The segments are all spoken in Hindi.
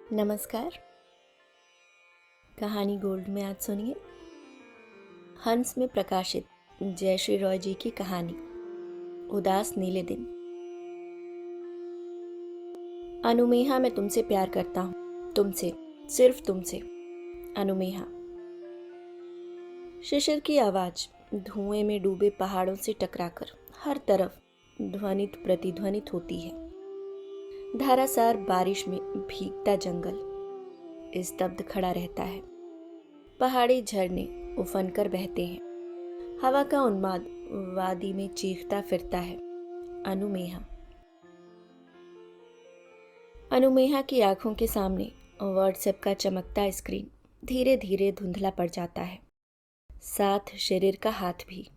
नमस्कार। कहानी गोल्ड में आज सुनिए हंस में प्रकाशित जयश्री रॉय जी की कहानी उदास नीले दिन। अनुमेहा, मैं तुमसे प्यार करता हूँ, तुमसे, सिर्फ तुमसे। अनुमेहा। शिशिर की आवाज धुएं में डूबे पहाड़ों से टकराकर हर तरफ ध्वनित प्रतिध्वनित होती है। धारासार बारिश में भीगता जंगल स्तब्ध खड़ा रहता है। पहाड़ी झरने उफन कर बहते हैं। हवा का उन्माद वादी में चीखता फिरता है। अनुमेहा। अनुमेहा की आंखों के सामने व्हाट्सएप का चमकता स्क्रीन धीरे धीरे धुंधला पड़ जाता है, साथ शरीर का हाथ भी।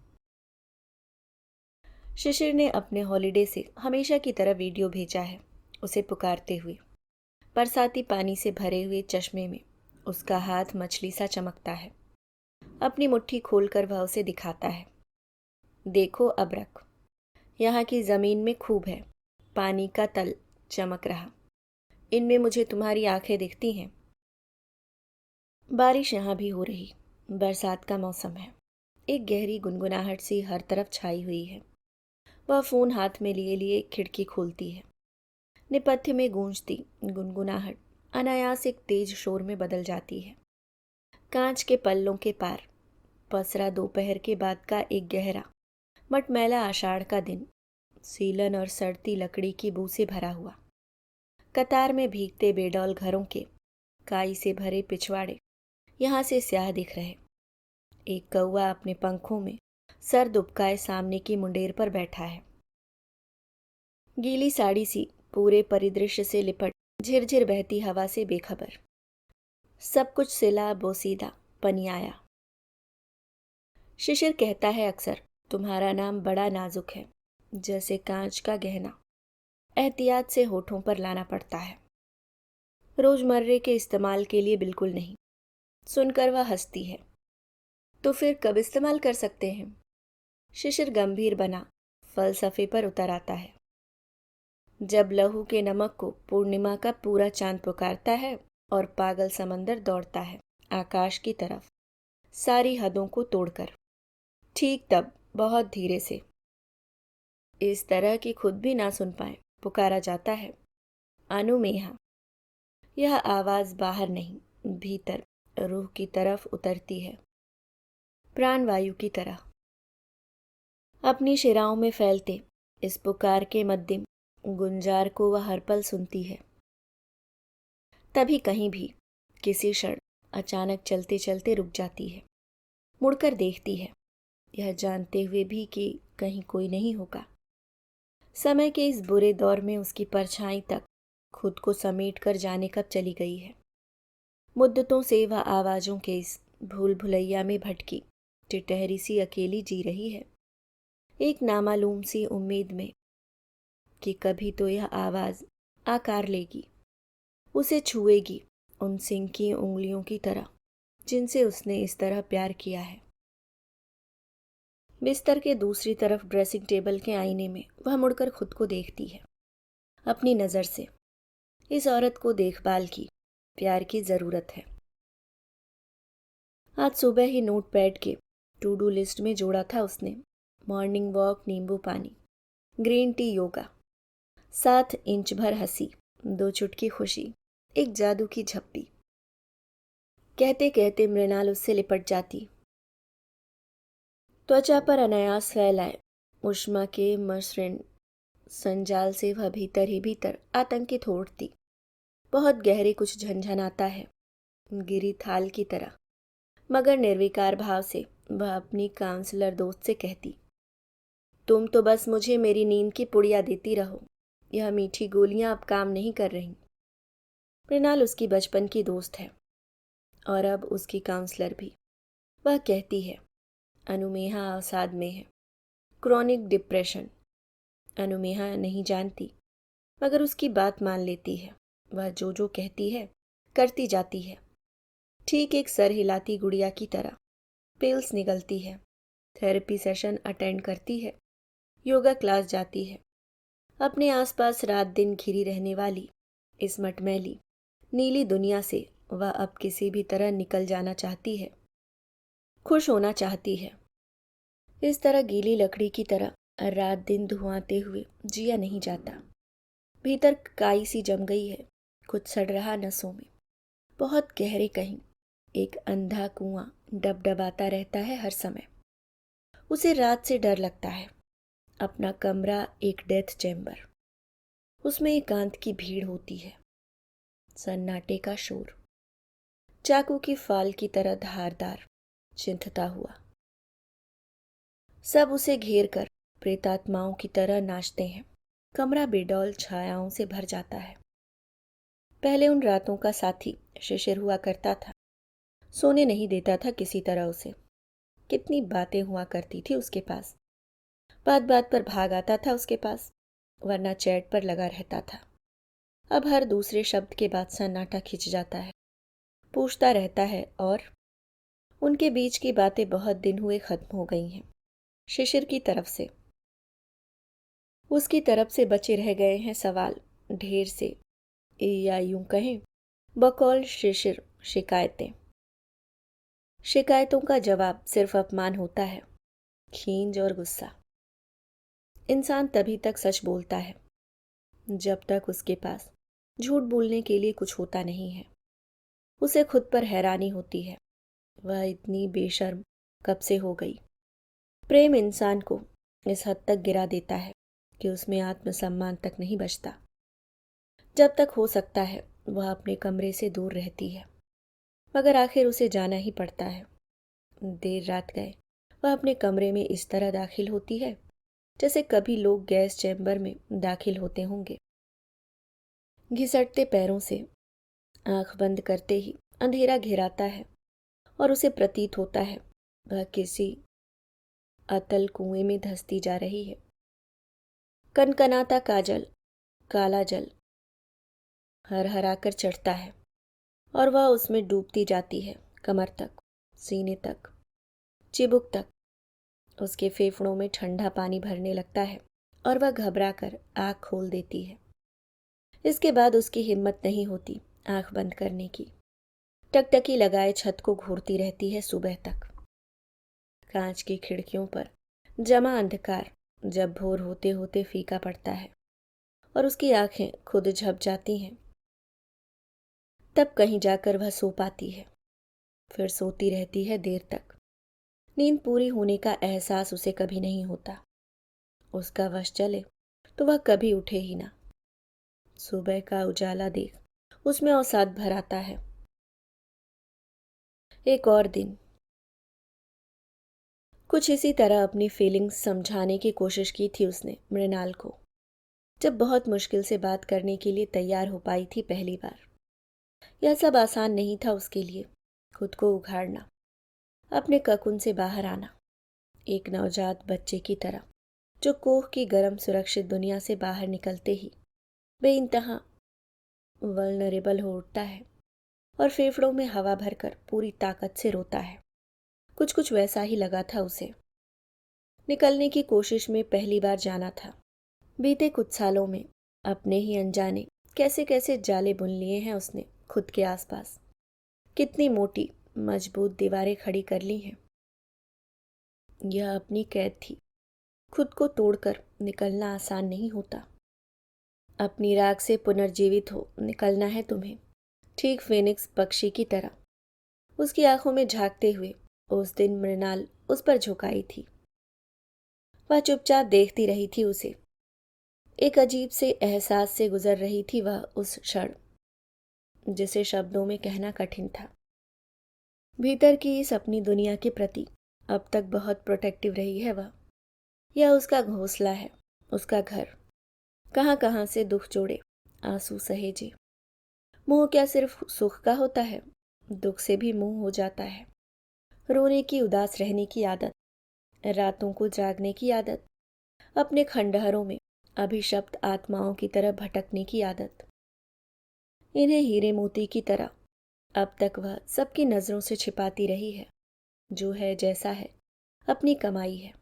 शिशिर ने अपने हॉलिडे से हमेशा की तरह वीडियो भेजा है, उसे पुकारते हुए। बरसाती पानी से भरे हुए चश्मे में उसका हाथ मछली सा चमकता है। अपनी मुट्ठी खोलकर वह उसे दिखाता है। देखो अबरक, यहाँ की जमीन में खूब है, पानी का तल चमक रहा, इनमें मुझे तुम्हारी आंखें दिखती हैं। बारिश यहाँ भी हो रही, बरसात का मौसम है। एक गहरी गुनगुनाहट सी हर तरफ छाई हुई है। वह फोन हाथ में लिए लिए खिड़की खोलती है। नेपथ्य में गूंजती गुनगुनाहट अनायास एक तेज शोर में बदल जाती है। कांच के पल्लों के पार पसरा दोपहर के बाद का एक गहरा मटमैला आषाढ़ का दिन, सीलन और सड़ती लकड़ी की बू से भरा हुआ। कतार में भीगते बेडौल घरों के काई से भरे पिछवाड़े यहाँ से स्याह दिख रहे। एक कौवा अपने पंखों में सर दुबकाए सामने की मुंडेर पर बैठा है। गीली साड़ी सी पूरे परिदृश्य से लिपट झिरझिर बहती हवा से बेखबर। सब कुछ सिला बोसीदा पनियाया। शिशिर कहता है अक्सर, तुम्हारा नाम बड़ा नाजुक है, जैसे कांच का गहना, एहतियात से होठों पर लाना पड़ता है। रोजमर्रे के इस्तेमाल के लिए बिल्कुल नहीं। सुनकर वह हंसती है। तो फिर कब इस्तेमाल कर सकते हैं? शिशिर गंभीर बना फलसफे पर उतर आता है। जब लहू के नमक को पूर्णिमा का पूरा चांद पुकारता है और पागल समंदर दौड़ता है आकाश की तरफ, सारी हदों को तोड़कर। ठीक तब बहुत धीरे से, इस तरह कि खुद भी ना सुन पाए, पुकारा जाता है, अनुमेहा। यह आवाज बाहर नहीं, भीतर रूह की तरफ उतरती है, प्राणवायु की तरह। अपनी शिराओं में फैलते इस पुकार के मद्दिम गुंजार को वह हर पल सुनती है। तभी कहीं भी किसी क्षण अचानक चलते चलते रुक जाती है, मुड़कर देखती है, यह जानते हुए भी कि कहीं कोई नहीं होगा। समय के इस बुरे दौर में उसकी परछाई तक खुद को समेट कर जाने कब चली गई है। मुद्दतों से वह आवाजों के इस भूल भुलैया में भटकी टिटहरी सी अकेली जी रही है, एक नामालूम सी उम्मीद में कि कभी तो यह आवाज आकार लेगी, उसे छुएगी उन सिंह की उंगलियों की तरह जिनसे उसने इस तरह प्यार किया है। बिस्तर के दूसरी तरफ ड्रेसिंग टेबल के आईने में वह मुड़कर खुद को देखती है, अपनी नज़र से। इस औरत को देखभाल की, प्यार की जरूरत है। आज सुबह ही नोटपैड के टू डू लिस्ट में जोड़ा था उसने, मॉर्निंग वॉक, नींबू पानी, ग्रीन टी, योगा, 7 इंच भर हंसी, 2 चुटकी खुशी, एक जादू की झप्पी। कहते कहते मृणाल उससे लिपट जाती। त्वचा पर अनायास फैलाए उष्मा के मसृण संजाल से वह भीतर ही भीतर आतंकित हो उठती। बहुत गहरे कुछ झंझनाता है, गिरी थाल की तरह, मगर निर्विकार भाव से वह अपनी काउंसलर दोस्त से कहती, तुम तो बस मुझे मेरी नींद की पुड़िया देती रहो, यह मीठी गोलियां अब काम नहीं कर रही। मृणाल उसकी बचपन की दोस्त है और अब उसकी काउंसलर भी। वह कहती है, अनुमेहा अवसाद में है, क्रॉनिक डिप्रेशन। अनुमेहा नहीं जानती, मगर उसकी बात मान लेती है। वह जो जो कहती है करती जाती है, ठीक एक सर हिलाती गुड़िया की तरह। पिल्स निगलती है, थेरेपी सेशन अटेंड करती है, योगा क्लास जाती है। अपने आसपास रात दिन घिरी रहने वाली इस मटमैली नीली दुनिया से वह अब किसी भी तरह निकल जाना चाहती है, खुश होना चाहती है। इस तरह गीली लकड़ी की तरह रात दिन धुआंते हुए जिया नहीं जाता। भीतर काई सी जम गई है, कुछ सड़ रहा नसों में। बहुत गहरे कहीं एक अंधा कुआं डबडबाता रहता है हर समय। उसे रात से डर लगता है। अपना कमरा एक डेथ चैम्बर, उसमें एकांत की भीड़ होती है, सन्नाटे का शोर, चाकू की फाल की तरह धारदार चिंथता हुआ। सब उसे घेर कर प्रेतात्माओं की तरह नाचते हैं। कमरा बेडौल छायाओं से भर जाता है। पहले उन रातों का साथी शिशिर हुआ करता था। सोने नहीं देता था किसी तरह उसे। कितनी बातें हुआ करती थी उसके पास। बात बात पर भाग आता था उसके पास, वरना चैट पर लगा रहता था। अब हर दूसरे शब्द के बाद सन्नाटा खिंच जाता है। पूछता रहता है और उनके बीच की बातें बहुत दिन हुए खत्म हो गई हैं। शिशिर की तरफ से, उसकी तरफ से बचे रह गए हैं सवाल ढेर से, या यूं कहें बकौल शिशिर शिकायतें। शिकायतों का जवाब सिर्फ अपमान होता है, खींज और गुस्सा। इंसान तभी तक सच बोलता है जब तक उसके पास झूठ बोलने के लिए कुछ होता नहीं है। उसे खुद पर हैरानी होती है, वह इतनी बेशर्म कब से हो गई। प्रेम इंसान को इस हद तक गिरा देता है कि उसमें आत्मसम्मान तक नहीं बचता। जब तक हो सकता है वह अपने कमरे से दूर रहती है, मगर आखिर उसे जाना ही पड़ता है। देर रात गए वह अपने कमरे में इस तरह दाखिल होती है जैसे कभी लोग गैस चैम्बर में दाखिल होते होंगे। घिसटते पैरों से आंख बंद करते ही अंधेरा घिराता है और उसे प्रतीत होता है वह किसी अतल कुएं में धंसती जा रही है। कनकनाता काजल, काला जल हर हराकर चढ़ता है और वह उसमें डूबती जाती है, कमर तक, सीने तक, चिबुक तक। उसके फेफड़ों में ठंडा पानी भरने लगता है और वह घबरा कर आँख खोल देती है। इसके बाद उसकी हिम्मत नहीं होती आँख बंद करने की। टकटकी लगाए छत को घूरती रहती है सुबह तक। कांच की खिड़कियों पर जमा अंधकार जब भोर होते होते फीका पड़ता है और उसकी आंखें खुद झप जाती हैं, तब कहीं जाकर वह सो पाती है। फिर सोती रहती है देर तक। नींद पूरी होने का एहसास उसे कभी नहीं होता। उसका वश चले तो वह कभी उठे ही ना। सुबह का उजाला देख उसमें अवसाद भर आता है। एक और दिन कुछ इसी तरह अपनी फीलिंग्स समझाने की कोशिश की थी उसने मृणाल को, जब बहुत मुश्किल से बात करने के लिए तैयार हो पाई थी पहली बार। यह सब आसान नहीं था उसके लिए। खुद को उघाड़ना, अपने ककुन से बाहर आना, एक नवजात बच्चे की तरह जो कोख की गर्म सुरक्षित दुनिया से बाहर निकलते ही बेइंतहा वल्नरेबल हो उठता है और फेफड़ों में हवा भरकर पूरी ताकत से रोता है। कुछ कुछ वैसा ही लगा था उसे। निकलने की कोशिश में पहली बार जाना था। बीते कुछ सालों में अपने ही अनजाने कैसे कैसे जाले बुन लिए हैं उसने खुद के आसपास। कितनी मोटी मजबूत दीवारें खड़ी कर ली हैं। यह अपनी कैद थी। खुद को तोड़कर निकलना आसान नहीं होता। अपनी राख से पुनर्जीवित हो निकलना है तुम्हें, ठीक फेनिक्स पक्षी की तरह। उसकी आंखों में झांकते हुए उस दिन मृणाल उस पर झुकाई थी। वह चुपचाप देखती रही थी उसे। एक अजीब से एहसास से गुजर रही थी वह उस क्षण, जिसे शब्दों में कहना कठिन था। भीतर की इस अपनी दुनिया के प्रति अब तक बहुत प्रोटेक्टिव रही है वह। यह उसका घोंसला है, उसका घर। कहाँ कहाँ से दुख जोड़े, आंसू सहेजे। मोह क्या सिर्फ सुख का होता है, दुख से भी मोह हो जाता है। रोने की, उदास रहने की आदत, रातों को जागने की आदत, अपने खंडहरों में अभिशप्त आत्माओं की तरह भटकने की आदत। इन्हें हीरे मोती की तरह अब तक वह सबकी नजरों से छिपाती रही है। जो है जैसा है, अपनी कमाई है।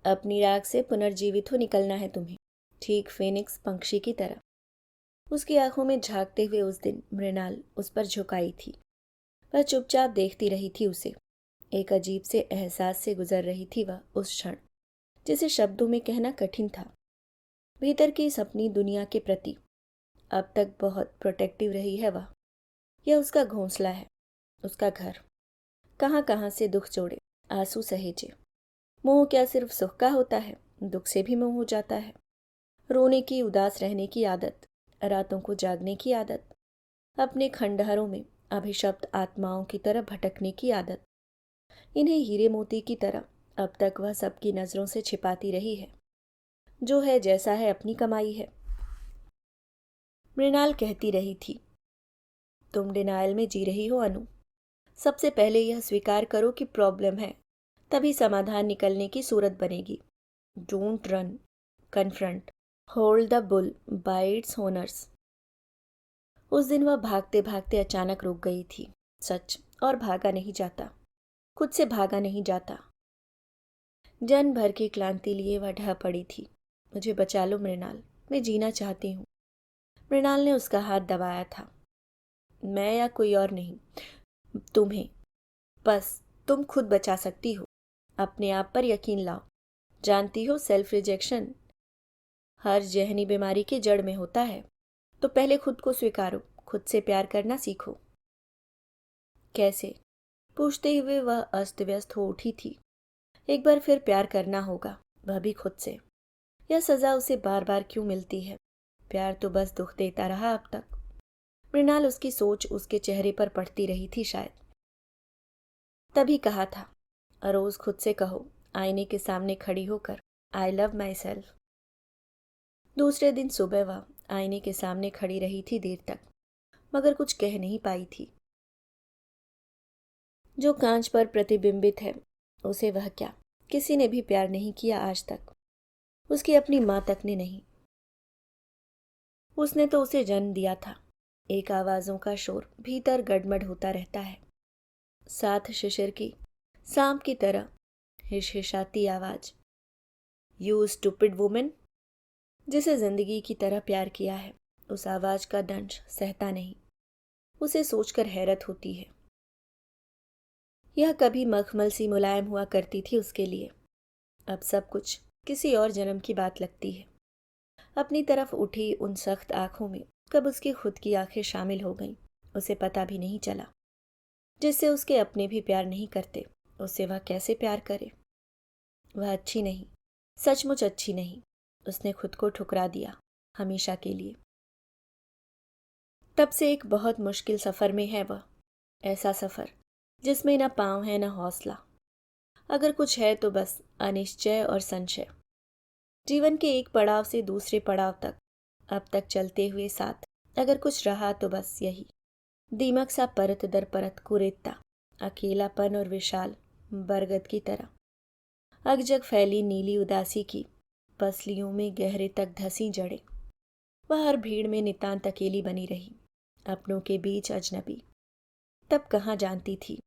अपनी राख से पुनर्जीवित हो निकलना है तुम्हें, ठीक फेनिक्स पक्षी की तरह। उसकी आंखों में झांकते हुए उस दिन मृणाल उस पर झुकाई थी। वह चुपचाप देखती रही थी उसे। एक अजीब से एहसास से गुजर रही थी वह उस क्षण, जिसे शब्दों में कहना कठिन था। भीतर की इस अपनी दुनिया के प्रति अब तक बहुत प्रोटेक्टिव रही है वह। यह उसका घोंसला है, उसका घर। कहाँ कहाँ से दुख जोड़े, आंसू सहेजे। मोह क्या सिर्फ सुख का होता है, दुख से भी मोह हो जाता है। रोने की, उदास रहने की आदत, रातों को जागने की आदत, अपने खंडहरों में अभिशप्त आत्माओं की तरह भटकने की आदत, इन्हें हीरे मोती की तरह अब तक वह सबकी नजरों से छिपाती रही है। जो है जैसा है अपनी कमाई है। मृणाल कहती रही थी, तुम डिनायल में जी रही हो अनु। सबसे पहले यह स्वीकार करो कि प्रॉब्लम है, तभी समाधान निकलने की सूरत बनेगी। Don't run, confront, hold the bull bye it's horns. उस दिन वह भागते भागते अचानक रुक गई थी, सच, और भागा नहीं जाता, खुद से भागा नहीं जाता। जन भर की क्लांति लिए वह ढह पड़ी थी। मुझे बचा लो मृणाल, मैं जीना चाहती हूँ। मृणाल ने उसका हाथ दबाया था। मैं या कोई और नहीं, तुम्हें, बस तुम खुद बचा सकती हो। अपने आप पर यकीन लाओ। जानती हो सेल्फ रिजेक्शन हर जहनी बीमारी की जड़ में होता है। तो पहले खुद को स्वीकारो, खुद से प्यार करना सीखो। कैसे? पूछते हुए वह अस्त व्यस्त हो उठी थी। एक बार फिर प्यार करना होगा, वह भी खुद से। यह सजा उसे बार बार क्यों मिलती है? प्यार तो बस दुख देता रहा अब तक। मृणाल उसकी सोच उसके चेहरे पर पड़ती रही थी शायद। तभी कहा था, रोज खुद से कहो, आईने के सामने खड़ी होकर, आई लव माई सेल्फ। दूसरे दिन सुबह वह आईने के सामने खड़ी रही थी देर तक, मगर कुछ कह नहीं पाई थी। जो कांच पर प्रतिबिंबित है, उसे वह क्या, किसी ने भी प्यार नहीं किया आज तक। उसकी अपनी माँ तक ने नहीं। उसने तो उसे जन्म दिया था। एक आवाजों का शोर भीतर गड़मड़ होता रहता है। साथ शिशिर की, सांप की तरह हिशहिशाती आवाज, यू स्टूपिड वुमेन। जिसे जिंदगी की तरह प्यार किया है, उस आवाज का दंश सहता नहीं। उसे सोचकर हैरत होती है। यह कभी मखमल सी मुलायम हुआ करती थी उसके लिए, अब सब कुछ किसी और जन्म की बात लगती है। अपनी तरफ उठी उन सख्त आंखों में कब उसकी खुद की आंखें शामिल हो गईं, उसे पता भी नहीं चला। जिससे उसके अपने भी प्यार नहीं करते, उससे वह कैसे प्यार करे? वह अच्छी नहीं, सचमुच अच्छी नहीं। उसने खुद को ठुकरा दिया, हमेशा के लिए। तब से एक बहुत मुश्किल सफर में है वह। ऐसा सफर जिसमें न पांव है न हौसला। अगर कुछ है तो बस अनिश्चय और संशय। जीवन के एक पड़ाव से दूसरे पड़ाव तक अब तक चलते हुए साथ अगर कुछ रहा तो बस यही, दीमक सा परत दर परत कुरेदता, अकेलापन और विशाल बरगद की तरह अगजग फैली नीली उदासी की पसलियों में गहरे तक धसी जड़े। वह हर भीड़ में नितांत अकेली बनी रही, अपनों के बीच अजनबी। तब कहाँ जानती थी,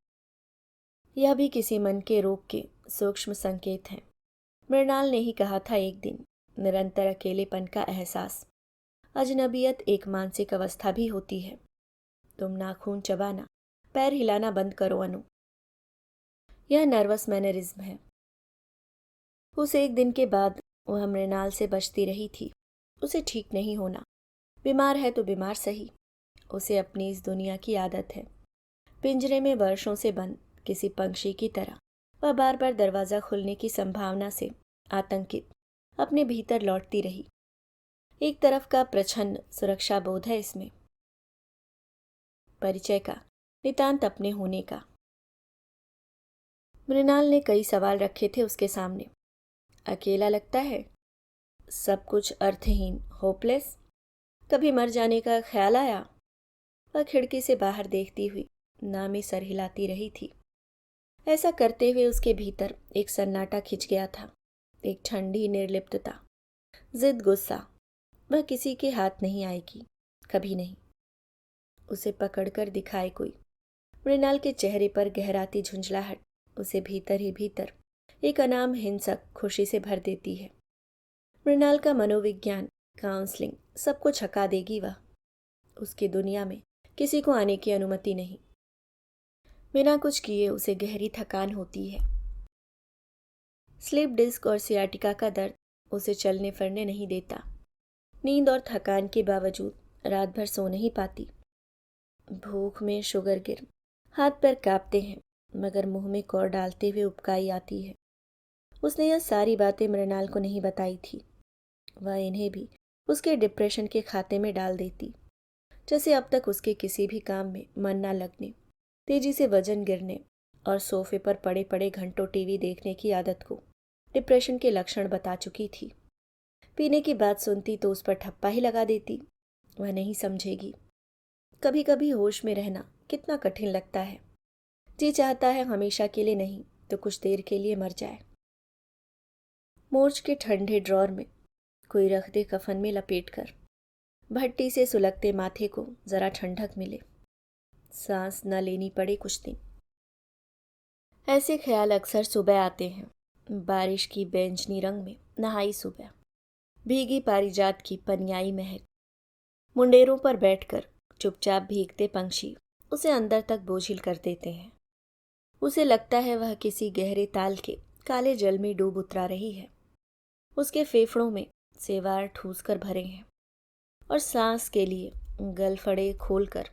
यह भी किसी मन के रोग के सूक्ष्म संकेत हैं। मृणाल ने ही कहा था एक दिन, निरंतर अकेलेपन का एहसास, अजनबियत एक मानसिक अवस्था भी होती है। तुम नाखून चबाना, पैर हिलाना बंद करो अनु। यह नर्वस मैनरिज्म है। उस एक दिन के बाद वह मृणाल से बचती रही थी। उसे ठीक नहीं होना, बीमार है तो बीमार सही। उसे अपनी इस दुनिया की आदत है। पिंजरे में वर्षों से बंद किसी पंछी की तरह वह बार बार दरवाजा खुलने की संभावना से आतंकित अपने भीतर लौटती रही। एक तरफ का प्रछन्न सुरक्षा बोध है इसमें, परिचय का, नितांत अपने होने का। मृणाल ने कई सवाल रखे थे उसके सामने। अकेला लगता है, सब कुछ अर्थहीन, होपलेस। कभी मर जाने का ख्याल आया? वह खिड़की से बाहर देखती हुई नामी सर हिलाती रही थी। ऐसा करते हुए उसके भीतर एक सन्नाटा खिंच गया था, एक ठंडी निर्लिप्तता, जिद, गुस्सा। वह किसी के हाथ नहीं आएगी, कभी नहीं। उसे पकड़कर दिखाए कोई। मृणाल के चेहरे पर गहराती झुंझलाहट उसे भीतर ही भीतर एक अनाम हिंसक खुशी से भर देती है। मृणाल का मनोविज्ञान, काउंसलिंग सब कुछ हका देगी वह। उसकी दुनिया में किसी को आने की अनुमति नहीं। बिना कुछ किए उसे गहरी थकान होती है। स्लीप डिस्क और सियाटिका का दर्द उसे चलने फिरने नहीं देता। नींद और थकान के बावजूद रात भर सो नहीं पाती। भूख में शुगर गिर हाथ पैर कांपते हैं, मगर मुंह में कौर डालते हुए उबकाई आती है। उसने यह सारी बातें मृणाल को नहीं बताई थी। वह इन्हें भी उसके डिप्रेशन के खाते में डाल देती, जैसे अब तक उसके किसी भी काम में मन ना लगने, तेजी से वजन गिरने और सोफे पर पड़े पड़े घंटों टीवी देखने की आदत को डिप्रेशन के लक्षण बता चुकी थी। पीने की बात सुनती तो उस पर ठप्पा ही लगा देती। वह नहीं समझेगी। कभी कभी होश में रहना कितना कठिन लगता है। जी चाहता है हमेशा के लिए नहीं तो कुछ देर के लिए मर जाए। मोर्च के ठंडे ड्रॉर में कोई रख दे कफन में लपेटकर, भट्टी से सुलगते माथे को जरा ठंडक मिले, सांस न लेनी पड़े कुछ दिन। ऐसे ख्याल अक्सर सुबह आते हैं। बारिश की बैंगनी रंग में नहाई सुबह, भीगी पारिजात की पनियाई महक, मुंडेरों पर बैठकर चुपचाप भीगते पंछी उसे अंदर तक बोझिल कर देते हैं। उसे लगता है वह किसी गहरे ताल के काले जल में डूब उतरा रही है। उसके फेफड़ों में सेवार ठूस कर भरे हैं और सांस के लिए गलफड़े खोलकर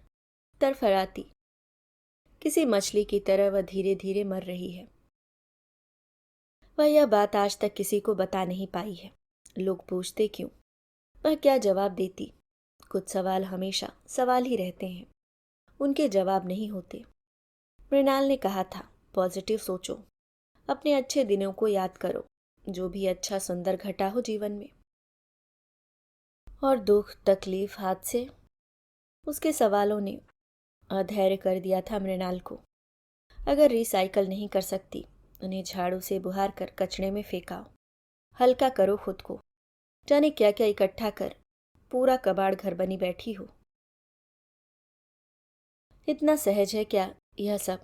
तरफराती किसी मछली की तरह वह धीरे धीरे मर रही है। वह यह बात आज तक किसी को बता नहीं पाई है। लोग पूछते क्यों, वह क्या जवाब देती। कुछ सवाल हमेशा सवाल ही रहते हैं, उनके जवाब नहीं होते। मृणाल ने कहा था, पॉजिटिव सोचो, अपने अच्छे दिनों को याद करो, जो भी अच्छा सुंदर घटा हो जीवन में। और दुख तकलीफ हादसे, उसके सवालों ने अधैर्य कर दिया था मृणाल को। अगर रिसाइकल नहीं कर सकती, उन्हें झाड़ू से बुहार कर कचरे में फेंकाओ। हल्का करो खुद को, जाने क्या क्या इकट्ठा कर पूरा कबाड़ घर बनी बैठी हो। इतना सहज है क्या यह सब,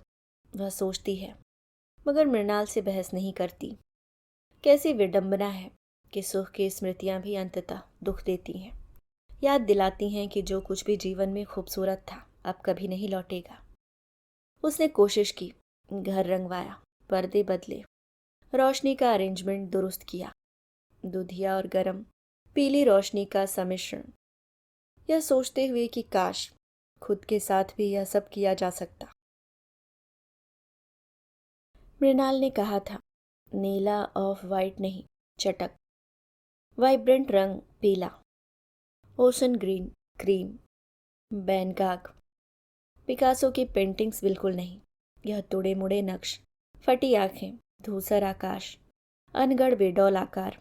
वह सोचती है, मगर मृणाल से बहस नहीं करती। कैसी विडंबना है कि सुख की स्मृतियां भी अंततः दुख देती हैं, याद दिलाती हैं कि जो कुछ भी जीवन में खूबसूरत था अब कभी नहीं लौटेगा। उसने कोशिश की, घर रंगवाया, पर्दे बदले, रोशनी का अरेंजमेंट दुरुस्त किया, दूधिया और गरम पीली रोशनी का सम्मिश्रण, यह सोचते हुए कि काश खुद के साथ भी यह सब किया जा सकता। मृणाल ने कहा था, नीला ऑफ वाइट नहीं, चटक, वाइब्रेंट रंग पीला, ओशन ग्रीन क्रीम, बैनगाग, पिकासो की पेंटिंग्स बिल्कुल नहीं। यह तुड़े मुड़े नक्श, फटी आंखें, धूसर आकाश, अनगढ़ बेडौल आकार,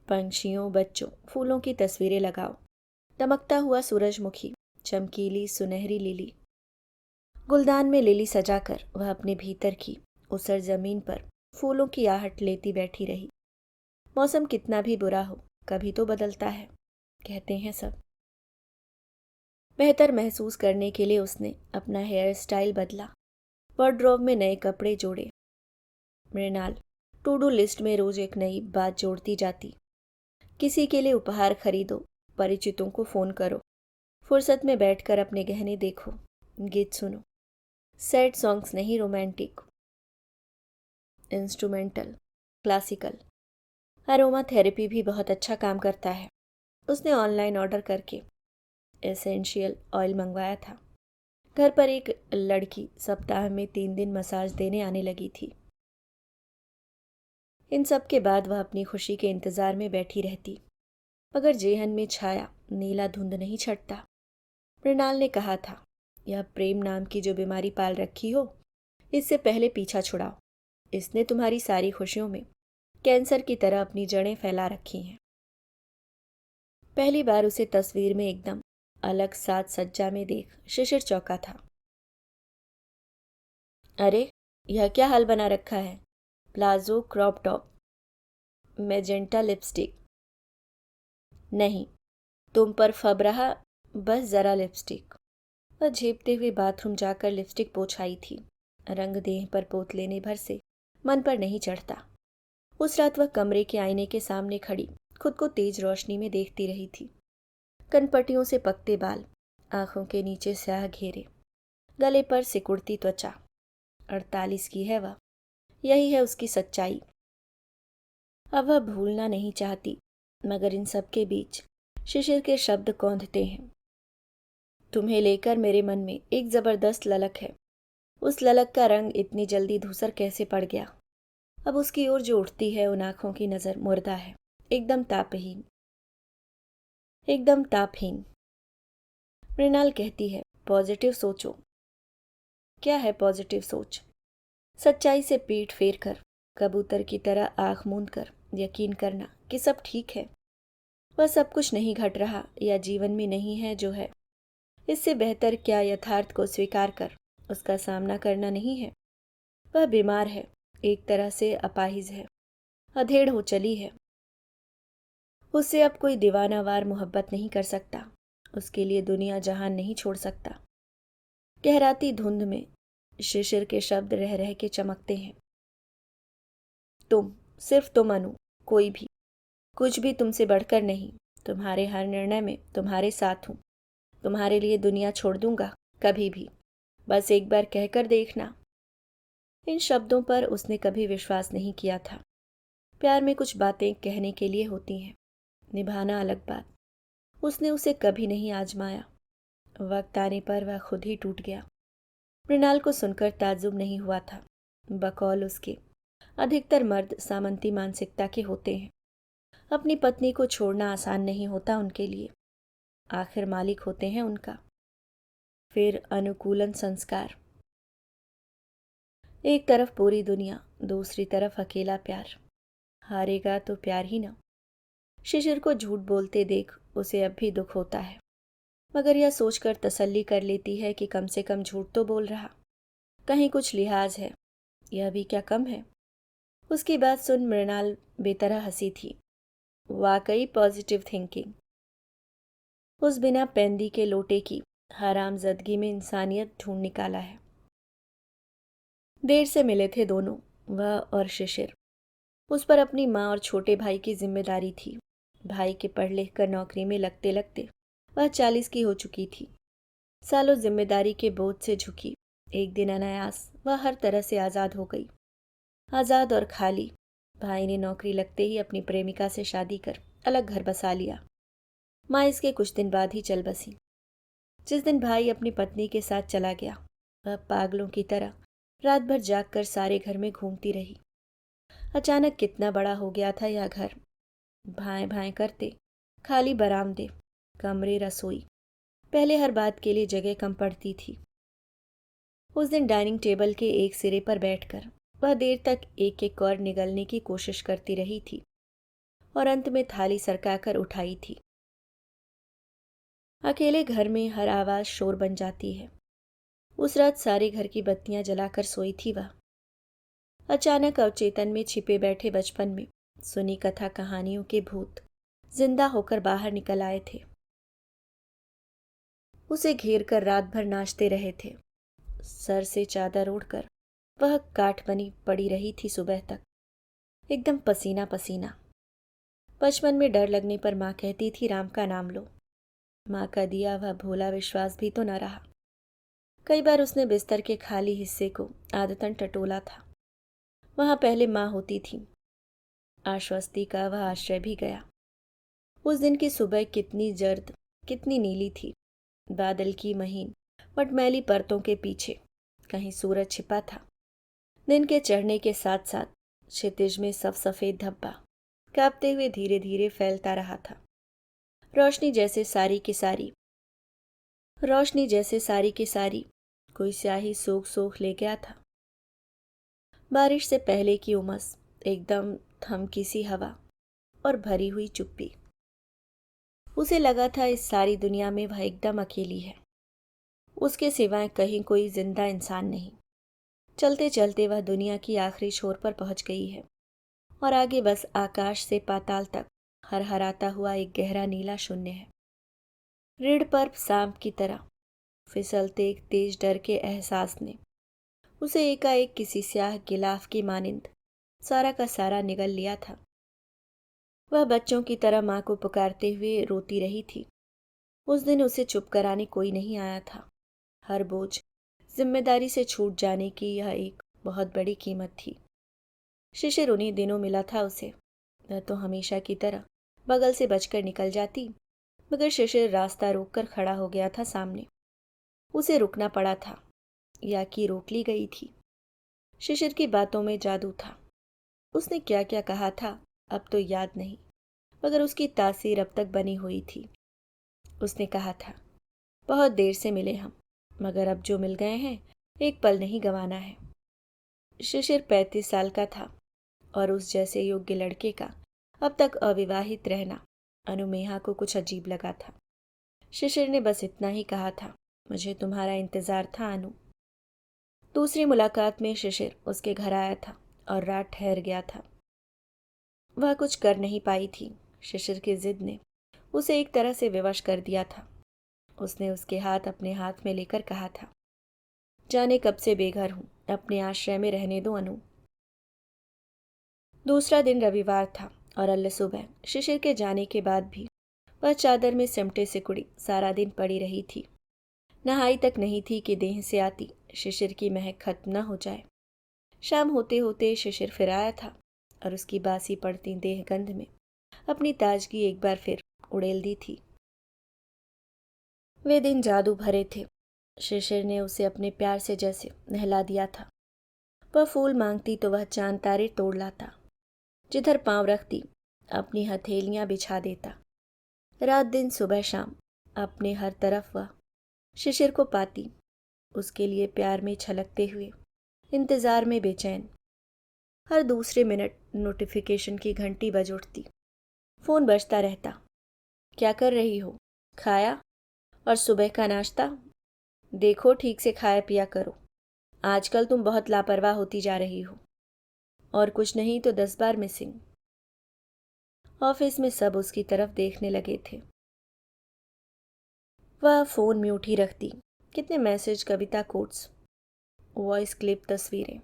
पंछियों बच्चों फूलों की तस्वीरें लगाओ, दमकता हुआ सूरजमुखी, चमकीली सुनहरी लिली। गुलदान में लिली सजाकर वह अपने भीतर की उसर जमीन पर फूलों की आहट लेती बैठी रही। मौसम कितना भी बुरा हो कभी तो बदलता है, कहते हैं सब। बेहतर महसूस करने के लिए उसने अपना हेयर स्टाइल बदला, वार्डरोब में नए कपड़े जोड़े। मृणाल टू डू लिस्ट में रोज एक नई बात जोड़ती जाती। किसी के लिए उपहार खरीदो, परिचितों को फोन करो, फुर्सत में बैठकर अपने गहने देखो, गीत सुनो, सैड सॉन्ग्स नहीं, romantic, instrumental, classical. Aroma therapy भी बहुत अच्छा काम करता है। उसने ऑनलाइन ऑर्डर करके एसेंशियल ऑयल मंगवाया था। घर पर एक लड़की सप्ताह में 3 दिन मसाज देने आने लगी थी। इन सब के बाद वह अपनी खुशी के इंतजार में बैठी रहती, मगर जेहन में छाया नीला धुंध नहीं छटता। मृणाल ने कहा था, यह प्रेम नाम की जो बीमारी पाल रखी हो, इससे पहले पीछा छुड़ाओ। इसने तुम्हारी सारी खुशियों में कैंसर की तरह अपनी जड़ें फैला रखी हैं। पहली बार उसे तस्वीर में एकदम अलग साज सज्जा में देख शिशिर चौंका था। अरे, यह क्या हाल बना रखा है? Palazzo crop top, magenta lipstick. नहीं, तुम पर फब रहा बस जरा लिपस्टिक। वह झेपते हुए बाथरूम जाकर लिपस्टिक पोंछ आई थी। रंग देह पर पोत लेने भर से मन पर नहीं चढ़ता। उस रात वह कमरे के आईने के सामने खड़ी खुद को तेज रोशनी में देखती रही थी। कनपटियों से पकते बाल, आंखों के नीचे स्याह घेरे, गले पर सिकुड़ती त्वचा। 48 की है वह, यही है उसकी सच्चाई। अब वह भूलना नहीं चाहती, मगर इन सब के बीच शिशिर के शब्द कौंधते हैं। तुम्हें लेकर मेरे मन में एक जबरदस्त ललक है। उस ललक का रंग इतनी जल्दी धूसर कैसे पड़ गया? अब उसकी ओर जो उठती है उन आंखों की नजर मुर्दा है, एकदम तापहीन, एकदम तापहीन। मृणाल कहती है, पॉजिटिव सोचो। क्या है पॉजिटिव सोच? सच्चाई से पीठ फेर कर, कबूतर की तरह आंख मूंद कर यकीन करना कि सब ठीक है। वह सब कुछ नहीं घट रहा या जीवन में नहीं है जो है। इससे बेहतर क्या यथार्थ को स्वीकार कर उसका सामना करना नहीं है? वह बीमार है, एक तरह से अपाहिज है, अधेड़ हो चली है। उससे अब कोई दीवानावार मोहब्बत नहीं कर सकता, उसके लिए दुनिया जहान नहीं छोड़ सकता। गहराती धुंध में शिशिर के शब्द रह रह के चमकते हैं। तुम, सिर्फ तुम अनु, कोई भी, कुछ भी तुमसे बढ़कर नहीं। तुम्हारे हर निर्णय में तुम्हारे साथ हूं। तुम्हारे लिए दुनिया छोड़ दूंगा, कभी भी। बस एक बार कहकर देखना। इन शब्दों पर उसने कभी विश्वास नहीं किया था। प्यार में कुछ बातें कहने के लिए होती हैं, निभाना अलग बात। उसने उसे कभी नहीं आजमाया। वक्त आने पर वह खुद ही टूट गया। मृणाल को सुनकर ताज्जुब नहीं हुआ था। बकौल उसके अधिकतर मर्द सामंती मानसिकता के होते हैं। अपनी पत्नी को छोड़ना आसान नहीं होता उनके लिए, आखिर मालिक होते हैं उनका। फिर अनुकूलन संस्कार। एक तरफ पूरी दुनिया, दूसरी तरफ अकेला प्यार। हारेगा तो प्यार ही ना। शिशिर को झूठ बोलते देख उसे अब भी दुख होता है, मगर यह सोचकर तसल्ली कर लेती है कि कम से कम झूठ तो बोल रहा, कहीं कुछ लिहाज है। यह भी क्या कम है। उसकी बात सुन मृणाल बेतरह हंसी थी। वाकई पॉजिटिव थिंकिंग। उस बिना पेंदी के लोटे की हरामजदगी में इंसानियत ढूंढ निकाला है। देर से मिले थे दोनों, वह और शिशिर। उस पर अपनी माँ और छोटे भाई की जिम्मेदारी थी। भाई के पढ़ लिख कर नौकरी में लगते लगते वह 40 की हो चुकी थी। सालों जिम्मेदारी के बोझ से झुकी, एक दिन अनायास वह हर तरह से आज़ाद हो गई। आज़ाद और खाली। भाई ने नौकरी लगते ही अपनी प्रेमिका से शादी कर अलग घर बसा लिया। माँ इसके कुछ दिन बाद ही चल बसी। जिस दिन भाई अपनी पत्नी के साथ चला गया, वह पागलों की तरह रात भर जागकर सारे घर में घूमती रही। अचानक कितना बड़ा हो गया था यह घर। भाएं भाएं करते खाली बरामदे, कमरे, रसोई। पहले हर बात के लिए जगह कम पड़ती थी। उस दिन डाइनिंग टेबल के एक सिरे पर बैठकर वह देर तक एक एक और निगलने की कोशिश करती रही थी और अंत में थाली सरकाकर उठाई थी। अकेले घर में हर आवाज शोर बन जाती है। उस रात सारे घर की बत्तियां जलाकर सोई थी वह। अचानक अवचेतन में छिपे बैठे बचपन में सुनी कथा कहानियों के भूत जिंदा होकर बाहर निकल आए थे। उसे घेर कर रात भर नाचते रहे थे। सर से चादर ओढ़कर वह काठ बनी पड़ी रही थी सुबह तक, एकदम पसीना पसीना। बचपन में डर लगने पर माँ कहती थी, राम का नाम लो। माँ का दिया वह भोला विश्वास भी तो न रहा। कई बार उसने बिस्तर के खाली हिस्से को आदतन टटोला था। वहां पहले माँ होती थी। आश्वस्ति का वह आश्रय भी गया। उस दिन की सुबह कितनी जर्द, कितनी नीली थी। बादल की महीन मटमैली परतों के पीछे कहीं सूरज छिपा था। दिन के चढ़ने के साथ साथ क्षितिज में सब सफेद धब्बा कांपते हुए धीरे धीरे फैलता रहा था। रोशनी जैसे सारी की सारी कोई स्याही सोख सोख ले गया था। बारिश से पहले की उमस, एकदम थमकी सी हवा और भरी हुई चुप्पी। उसे लगा था इस सारी दुनिया में वह एकदम अकेली है। उसके सिवाय कहीं कोई जिंदा इंसान नहीं। चलते चलते वह दुनिया की आखिरी छोर पर पहुंच गई है और आगे बस आकाश से पाताल तक हरहराता हुआ एक गहरा नीला शून्य है। रीढ़ पर सांप की तरह फिसलते एक तेज डर के एहसास ने उसे एकाएक किसी स्याह गिलाफ की मानिंद सारा का सारा निगल लिया था। वह बच्चों की तरह माँ को पुकारते हुए रोती रही थी। उस दिन उसे चुप कराने कोई नहीं आया था। हर बोझ जिम्मेदारी से छूट जाने की यह एक बहुत बड़ी कीमत थी। शिशिर उन्हीं दिनों मिला था उसे। वह तो हमेशा की तरह बगल से बचकर निकल जाती, मगर शिशिर रास्ता रोककर खड़ा हो गया था सामने। उसे रुकना पड़ा था, या कि रोक ली गई थी। शिशिर की बातों में जादू था। उसने क्या क्या कहा था अब तो याद नहीं, मगर उसकी तासीर अब तक बनी हुई थी। उसने कहा था, बहुत देर से मिले हम, मगर अब जो मिल गए हैं एक पल नहीं गंवाना है। शिशिर 35 साल का था और उस जैसे योग्य लड़के का अब तक अविवाहित रहना अनुमेहा को कुछ अजीब लगा था। शिशिर ने बस इतना ही कहा था, मुझे तुम्हारा इंतजार था अनु। दूसरी मुलाकात में शिशिर उसके घर आया था और रात ठहर गया था। वह कुछ कर नहीं पाई थी। शिशिर की जिद ने उसे एक तरह से विवश कर दिया था। उसने उसके हाथ अपने हाथ में लेकर कहा था, जाने कब से बेघर हूं, अपने आश्रय में रहने दो अनु। दूसरा दिन रविवार था और अल्ल सुबह शिशिर के जाने के बाद भी वह चादर में सिमटे सिकुड़ी सारा दिन पड़ी रही थी। नहाई तक नहीं थी कि देह से आती शिशिर की महक खत्म न हो जाए। शाम होते होते शिशिर फिर आया था और उसकी बासी पड़ती देह गंध में अपनी ताजगी एक बार फिर उड़ेल दी थी। वे दिन जादू भरे थे। शिशिर ने उसे अपने प्यार से जैसे नहला दिया था। वह फूल मांगती तो वह चांद तारे तोड़ लाता। जिधर पांव रखती अपनी हथेलियां बिछा देता। रात दिन सुबह शाम अपने हर तरफ वह शिशिर को पाती, उसके लिए प्यार में छलकते हुए, इंतजार में बेचैन। हर दूसरे मिनट नोटिफिकेशन की घंटी बज उठती। फोन बजता रहता। क्या कर रही हो? खाया? और सुबह का नाश्ता? देखो ठीक से खाया पिया करो, आजकल तुम बहुत लापरवाह होती जा रही हो। और कुछ नहीं तो 10 बार मिसिंग। ऑफिस में सब उसकी तरफ देखने लगे थे। वह फोन म्यूट ही रखती। कितने मैसेज, कविता, कोट्स, वॉइस क्लिप, तस्वीरें।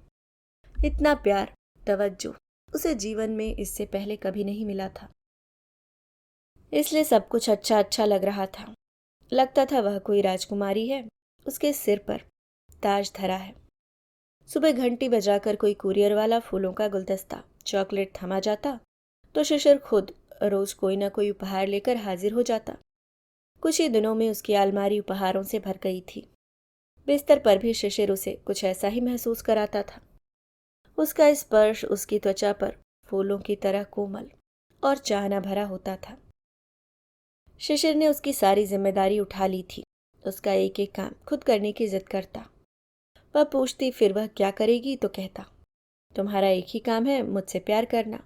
इतना प्यार, तवज्जो उसे जीवन में इससे पहले कभी नहीं मिला था। इसलिए सब कुछ अच्छा अच्छा लग रहा था। लगता था वह कोई राजकुमारी है, उसके सिर पर ताज धरा है। सुबह घंटी बजाकर कोई कुरियर वाला फूलों का गुलदस्ता, चॉकलेट थमा जाता तो शिशिर खुद रोज कोई ना कोई उपहार लेकर हाजिर हो जाता। कुछ ही दिनों में उसकी अलमारी उपहारों से भर गई थी। बिस्तर पर भी शिशिर उसे कुछ ऐसा ही महसूस कराता था। उसका स्पर्श उसकी त्वचा पर फूलों की तरह कोमल और चाहना भरा होता था। शिशिर ने उसकी सारी जिम्मेदारी उठा ली थी। उसका एक एक काम खुद करने की जिद करता। वह पूछती फिर वह क्या करेगी तो कहता, तुम्हारा एक ही काम है, मुझसे प्यार करना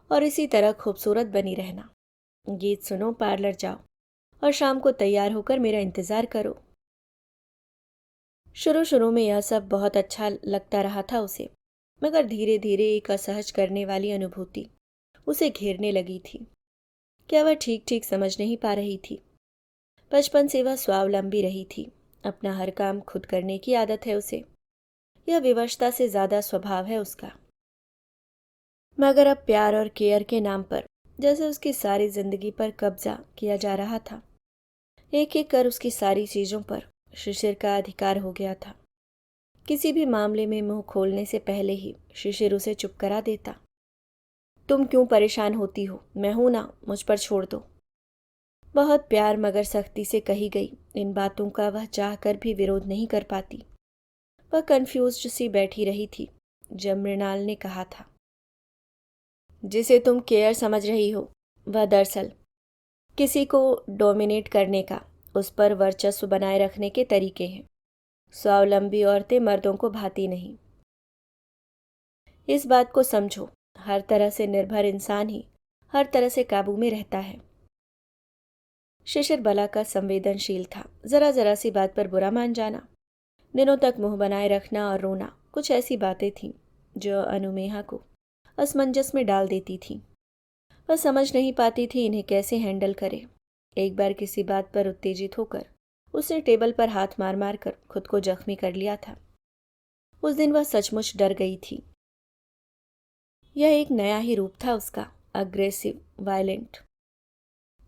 और इसी तरह खूबसूरत बनी रहना। गीत सुनो, पार्लर जाओ और शाम को तैयार होकर मेरा इंतजार करो। शुरू शुरू में यह सब बहुत अच्छा लगता रहा था उसे, मगर धीरे धीरे एक असहज करने वाली अनुभूति उसे घेरने लगी थी। क्या वह ठीक ठीक समझ नहीं पा रही थी? बचपन से वह स्वावलंबी रही थी। अपना हर काम खुद करने की आदत है उसे। यह विवशता से ज्यादा स्वभाव है उसका। मगर अब प्यार और केयर के नाम पर जैसे उसकी सारी जिंदगी पर कब्जा किया जा रहा था। एक एक कर उसकी सारी चीजों पर शिशिर का अधिकार हो गया था। किसी भी मामले में मुंह खोलने से पहले ही शिशिर उसे चुप करा देता। तुम क्यों परेशान होती हो? मैं हूं ना, मुझ पर छोड़ दो। बहुत प्यार मगर सख्ती से कही गई इन बातों का वह चाह कर भी विरोध नहीं कर पाती। वह कंफ्यूज्ड सी बैठी रही थी जब मृणाल ने कहा था, जिसे तुम केयर समझ रही हो वह दरअसल किसी को डोमिनेट करने का, उस पर वर्चस्व बनाए रखने के तरीके हैं। स्वावलंबी औरतें मर्दों को भाती नहीं। इस बात को समझो, हर तरह से निर्भर इंसान ही हर तरह से काबू में रहता है। शिशिर बला का संवेदनशील था। जरा जरा सी बात पर बुरा मान जाना, दिनों तक मुंह बनाए रखना और रोना, कुछ ऐसी बातें थीं जो अनुमेहा को असमंजस में डाल देती थीं। वह समझ नहीं पाती थी इन्हें कैसे हैंडल करे। एक बार किसी बात पर उत्तेजित होकर उसने टेबल पर हाथ मार मार कर खुद को जख्मी कर लिया था। उस दिन वह सचमुच डर गई थी। यह एक नया ही रूप था उसका, अग्रेसिव, वायलेंट।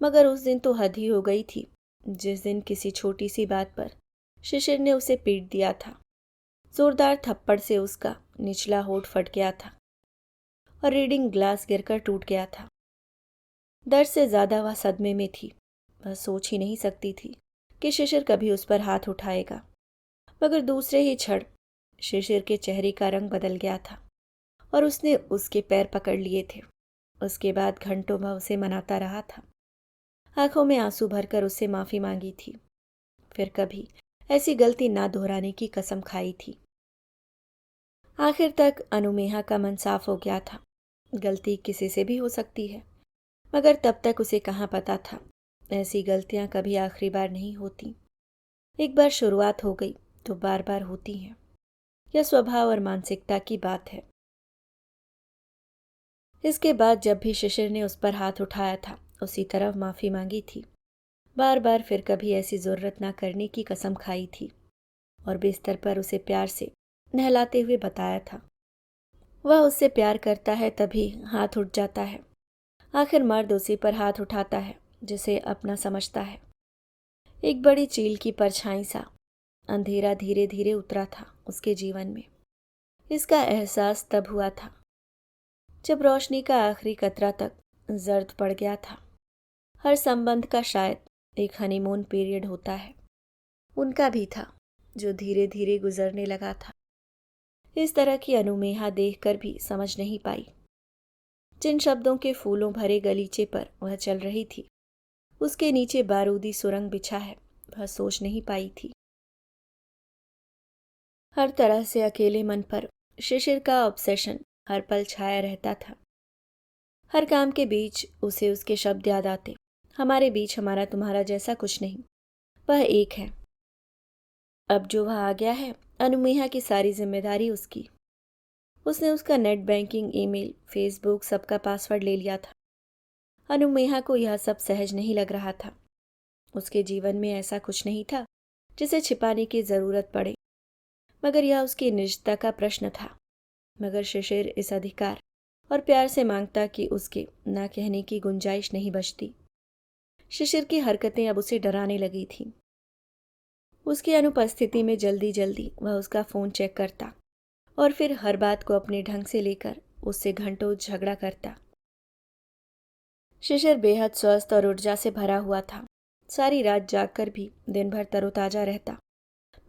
मगर उस दिन तो हद ही हो गई थी। जिस दिन किसी छोटी सी बात पर शिशिर ने उसे पीट दिया था। जोरदार थप्पड़ से उसका निचला होंठ फट गया था और रीडिंग ग्लास गिरकर टूट गया था। दर्द से ज्यादा वह सदमे में थी। वह सोच ही नहीं सकती थी कि शिशिर कभी उस पर हाथ उठाएगा, मगर दूसरे ही क्षण शिशिर के चेहरे का रंग बदल गया था और उसने उसके पैर पकड़ लिए थे। उसके बाद घंटों वह उसे मनाता रहा था, आंखों में आंसू भरकर उससे माफी मांगी थी, फिर कभी ऐसी गलती ना दोहराने की कसम खाई थी। आखिर तक अनुमेहा का मन साफ हो गया था। गलती किसी से भी हो सकती है, मगर तब तक उसे कहाँ पता था ऐसी गलतियां कभी आखिरी बार नहीं होती। एक बार शुरुआत हो गई तो बार बार होती हैं। यह स्वभाव और मानसिकता की बात है। इसके बाद जब भी शिशिर ने उस पर हाथ उठाया था उसी तरफ माफी मांगी थी, बार बार, फिर कभी ऐसी जरूरत ना करने की कसम खाई थी और बिस्तर पर उसे प्यार से नहलाते हुए बताया था। वह उससे प्यार करता है तभी हाथ उठ जाता है। आखिर मर्द उसी पर हाथ उठाता है जिसे अपना समझता है। एक बड़ी चील की परछाई सा अंधेरा धीरे धीरे उतरा था उसके जीवन में। इसका एहसास तब हुआ था जब रोशनी का आखिरी कतरा तक जर्द पड़ गया था। हर संबंध का शायद एक हनीमून पीरियड होता है, उनका भी था जो धीरे धीरे गुजरने लगा था। इस तरह की अनुमेहा देखकर भी समझ नहीं पाई। जिन शब्दों के फूलों भरे गलीचे पर वह चल रही थी उसके नीचे बारूदी सुरंग बिछा है, वह सोच नहीं पाई थी। हर तरह से अकेले मन पर शिशिर का ऑब्सेशन हर पल छाया रहता था। हर काम के बीच उसे उसके शब्द याद आते, हमारे बीच हमारा तुम्हारा जैसा कुछ नहीं, वह एक है। अब जो वह आ गया है, अनुमेहा की सारी जिम्मेदारी उसकी। उसने उसका नेट बैंकिंग, ईमेल, फेसबुक सबका पासवर्ड ले लिया था। अनुमेहा को यह सब सहज नहीं लग रहा था। उसके जीवन में ऐसा कुछ नहीं था जिसे छिपाने की जरूरत पड़े, मगर यह उसकी निजता का प्रश्न था। मगर शिशिर इस अधिकार और प्यार से मांगता कि उसके ना कहने की गुंजाइश नहीं बचती। शिशिर की हरकतें अब उसे डराने लगी थीं। उसकी अनुपस्थिति में जल्दी जल्दी वह उसका फोन चेक करता और फिर हर बात को अपने ढंग से लेकर उससे घंटों झगड़ा करता। शिशिर बेहद स्वस्थ और ऊर्जा से भरा हुआ था। सारी रात जागकर भी दिन भर तरोताजा रहता,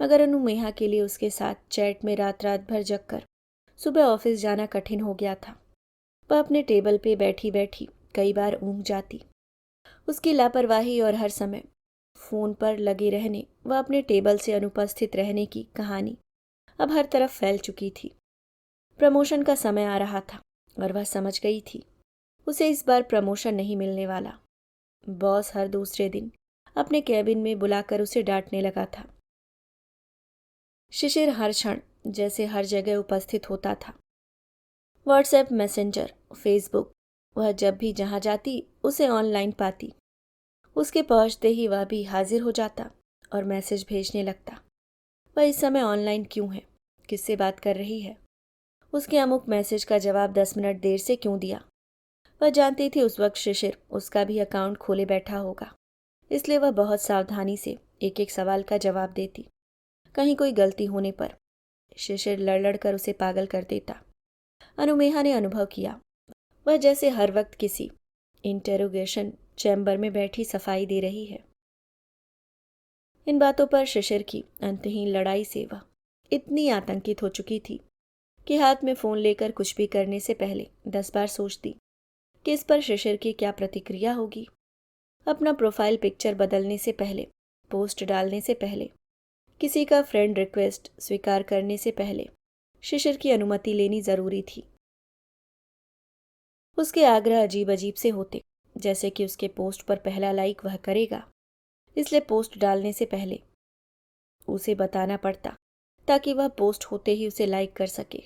मगर अनुमेहा के लिए उसके साथ चैट में रात रात भर जगकर सुबह ऑफिस जाना कठिन हो गया था। वह अपने टेबल पे बैठी बैठी कई बार ऊँघ जाती। उसकी लापरवाही और हर समय फोन पर लगे रहने व अपने टेबल से अनुपस्थित रहने की कहानी अब हर तरफ फैल चुकी थी। प्रमोशन का समय आ रहा था और वह समझ गई थी उसे इस बार प्रमोशन नहीं मिलने वाला। बॉस हर दूसरे दिन अपने कैबिन में बुलाकर उसे डांटने लगा था। शिशिर हर क्षण जैसे हर जगह उपस्थित होता था। व्हाट्सएप, मैसेंजर, फेसबुक, वह जब भी जहां जाती उसे ऑनलाइन पाती। उसके पहुंचते ही वह भी हाजिर हो जाता और मैसेज भेजने लगता। वह इस समय ऑनलाइन क्यों है, किससे बात कर रही है, उसके अमुक मैसेज का जवाब 10 मिनट देर से क्यों दिया। वह जानती थी उस वक्त शिशिर उसका भी अकाउंट खोले बैठा होगा, इसलिए वह बहुत सावधानी से एक एक सवाल का जवाब देती। कहीं कोई गलती होने पर शिशिर लड़ कर उसे पागल कर देता। अनुमेहा ने अनुभव किया, वह जैसे हर वक्त किसी इंटेरोगेशन चैम्बर में बैठी सफाई दे रही है। इन बातों पर शिशिर की अंतहीन लड़ाई से वह इतनी आतंकित हो चुकी थी कि हाथ में फोन लेकर कुछ भी करने से पहले 10 बार सोचती कि इस पर शिशिर की क्या प्रतिक्रिया होगी। अपना प्रोफाइल पिक्चर बदलने से पहले, पोस्ट डालने से पहले, किसी का फ्रेंड रिक्वेस्ट स्वीकार करने से पहले शिशिर की अनुमति लेनी जरूरी थी। उसके आग्रह अजीब अजीब से होते, जैसे कि उसके पोस्ट पर पहला लाइक वह करेगा, इसलिए पोस्ट डालने से पहले उसे बताना पड़ता ताकि वह पोस्ट होते ही उसे लाइक कर सके।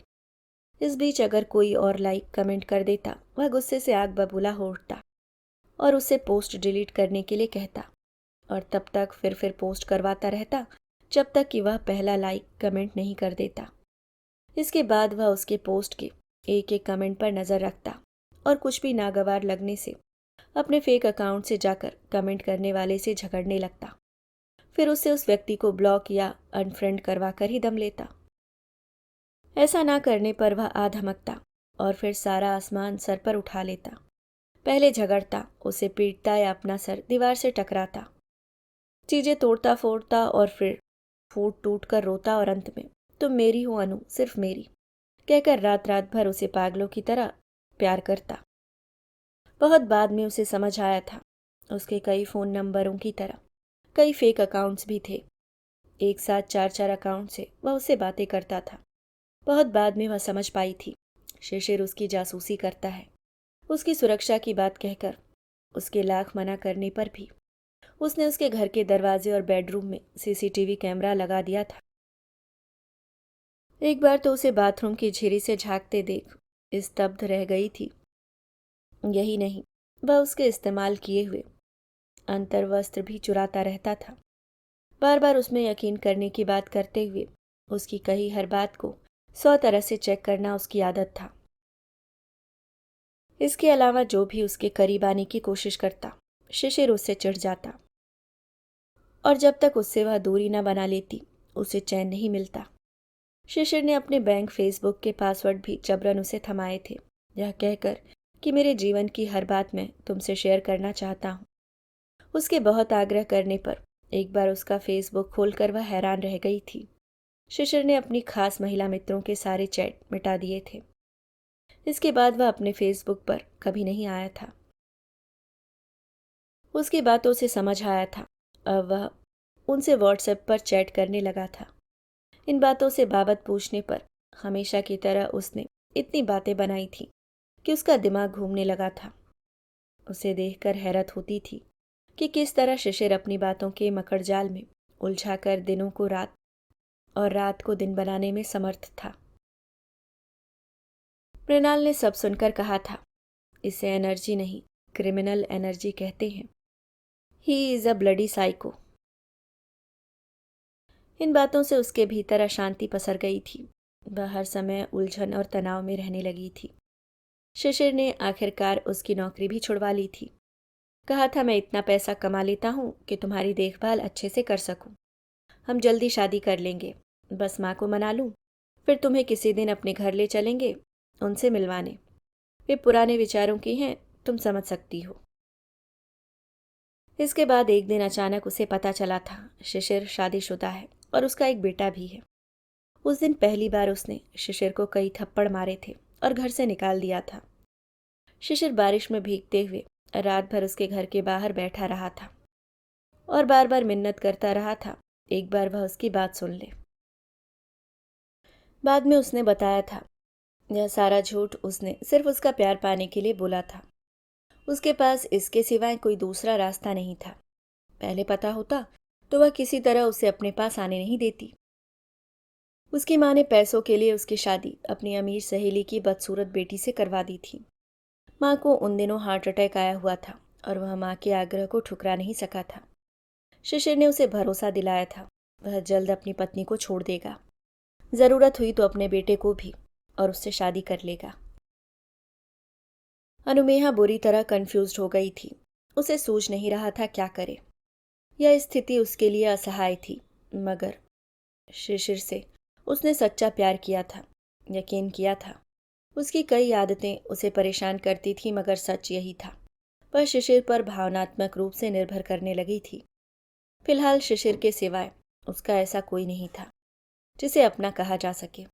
इस बीच अगर कोई और लाइक कमेंट कर देता, वह गुस्से से आग बबूला हो उठता और उससे पोस्ट डिलीट करने के लिए कहता और तब तक फिर पोस्ट करवाता रहता जब तक कि वह पहला लाइक कमेंट नहीं कर देता। इसके बाद वह उसके पोस्ट के एक एक कमेंट पर नजर रखता और कुछ भी नागवार लगने से अपने फेक अकाउंट से जाकर कमेंट करने वाले से झगड़ने लगता, फिर उससे उस व्यक्ति को ब्लॉक या अनफ्रेंड करवा कर ही दम लेता। ऐसा ना करने पर वह आ धमकता और फिर सारा आसमान सर पर उठा लेता। पहले झगड़ता, उसे पीटता या अपना सर दीवार से टकराता, चीजें तोड़ता फोड़ता और फिर फूट टूट कर रोता और अंत में तुम मेरी हो अनु, सिर्फ मेरी कहकर रात रात भर उसे पागलों की तरह प्यार करता। बहुत बाद में उसे समझ आया था, उसके कई फ़ोन नंबरों की तरह कई फेक अकाउंट्स भी थे। एक साथ 4-4 अकाउंट से वह उससे बातें करता था। बहुत बाद में वह समझ पाई थी, शिशिर उसकी जासूसी करता है। उसकी सुरक्षा की बात कहकर उसके लाख मना करने पर भी उसने उसके घर के दरवाजे और बेडरूम में सीसीटीवी कैमरा लगा दिया था। एक बार तो उसे बाथरूम की झिरी से झांकते देख स्तब्ध रह गई थी। यही नहीं, वह उसके इस्तेमाल किए हुए अंतर्वस्त्र भी चुराता रहता था। बार बार उसमें यकीन करने की बात करते हुए उसकी कही हर बात को 100 तरह से चेक करना उसकी आदत था। इसके अलावा जो भी उसके करीब आने की कोशिश करता, शिशिर उससे चिढ़ जाता और जब तक उससे वह दूरी न बना लेती उसे चैन नहीं मिलता। शिशिर ने अपने बैंक फेसबुक के पासवर्ड भी जबरन उसे थमाए थे, यह कहकर कि मेरे जीवन की हर बात मैं तुमसे शेयर करना चाहता हूँ। उसके बहुत आग्रह करने पर एक बार उसका फेसबुक खोलकर वह हैरान रह गई थी। शिशिर ने अपनी खास महिला मित्रों के सारे चैट मिटा दिए थे। इसके बाद वह अपने फेसबुक पर कभी नहीं आया था। उसकी बातों से समझ आया था, अब वह उनसे व्हाट्सएप पर चैट करने लगा था। इन बातों से बाबत पूछने पर हमेशा की तरह उसने इतनी बातें बनाई थी कि उसका दिमाग घूमने लगा था। उसे देखकर हैरत होती थी कि किस तरह शिशिर अपनी बातों के मकड़जाल में उलझाकर दिनों को रात और रात को दिन बनाने में समर्थ था। मृणाल ने सब सुनकर कहा था, इसे एनर्जी नहीं, क्रिमिनल एनर्जी कहते हैं। He is a bloody psycho. इन बातों से उसके भीतर अशांति पसर गई थी। वह हर समय उलझन और तनाव में रहने लगी थी। शिशिर ने आखिरकार उसकी नौकरी भी छुड़वा ली थी। कहा था, मैं इतना पैसा कमा लेता हूँ कि तुम्हारी देखभाल अच्छे से कर सकूं। हम जल्दी शादी कर लेंगे, बस माँ को मना लूं, फिर तुम्हें किसी दिन अपने घर ले चलेंगे उनसे मिलवाने। वे पुराने विचारों की हैं, तुम समझ सकती हो। इसके बाद एक दिन अचानक उसे पता चला था शिशिर शादीशुदा है और उसका एक बेटा भी है। उस दिन पहली बार उसने शिशिर को कई थप्पड़ मारे थे और घर से निकाल दिया था। शिशिर बारिश में भीगते हुए रात भर उसके घर के बाहर बैठा रहा था और बार बार मिन्नत करता रहा था, एक बार वह उसकी बात सुन ले। बाद में उसने बताया था, यह सारा झूठ उसने सिर्फ उसका प्यार पाने के लिए बोला था। उसके पास इसके सिवाय कोई दूसरा रास्ता नहीं था। पहले पता होता तो वह किसी तरह उसे अपने पास आने नहीं देती। उसकी माँ ने पैसों के लिए उसकी शादी अपनी अमीर सहेली की बदसूरत बेटी से करवा दी थी। माँ को उन दिनों हार्ट अटैक आया हुआ था और वह माँ के आग्रह को ठुकरा नहीं सका था। शिशिर ने उसे भरोसा दिलाया था, वह जल्द अपनी पत्नी को छोड़ देगा, जरूरत हुई तो अपने बेटे को भी, और उससे शादी कर लेगा। अनुमेहा बुरी तरह कंफ्यूज्ड हो गई थी। उसे सूझ नहीं रहा था क्या करे। यह स्थिति उसके लिए असहाय थी, मगर शिशिर से उसने सच्चा प्यार किया था, यकीन किया था। उसकी कई आदतें उसे परेशान करती थी, मगर सच यही था, वह शिशिर पर भावनात्मक रूप से निर्भर करने लगी थी। फिलहाल शिशिर के सिवाय उसका ऐसा कोई नहीं था जिसे अपना कहा जा सके।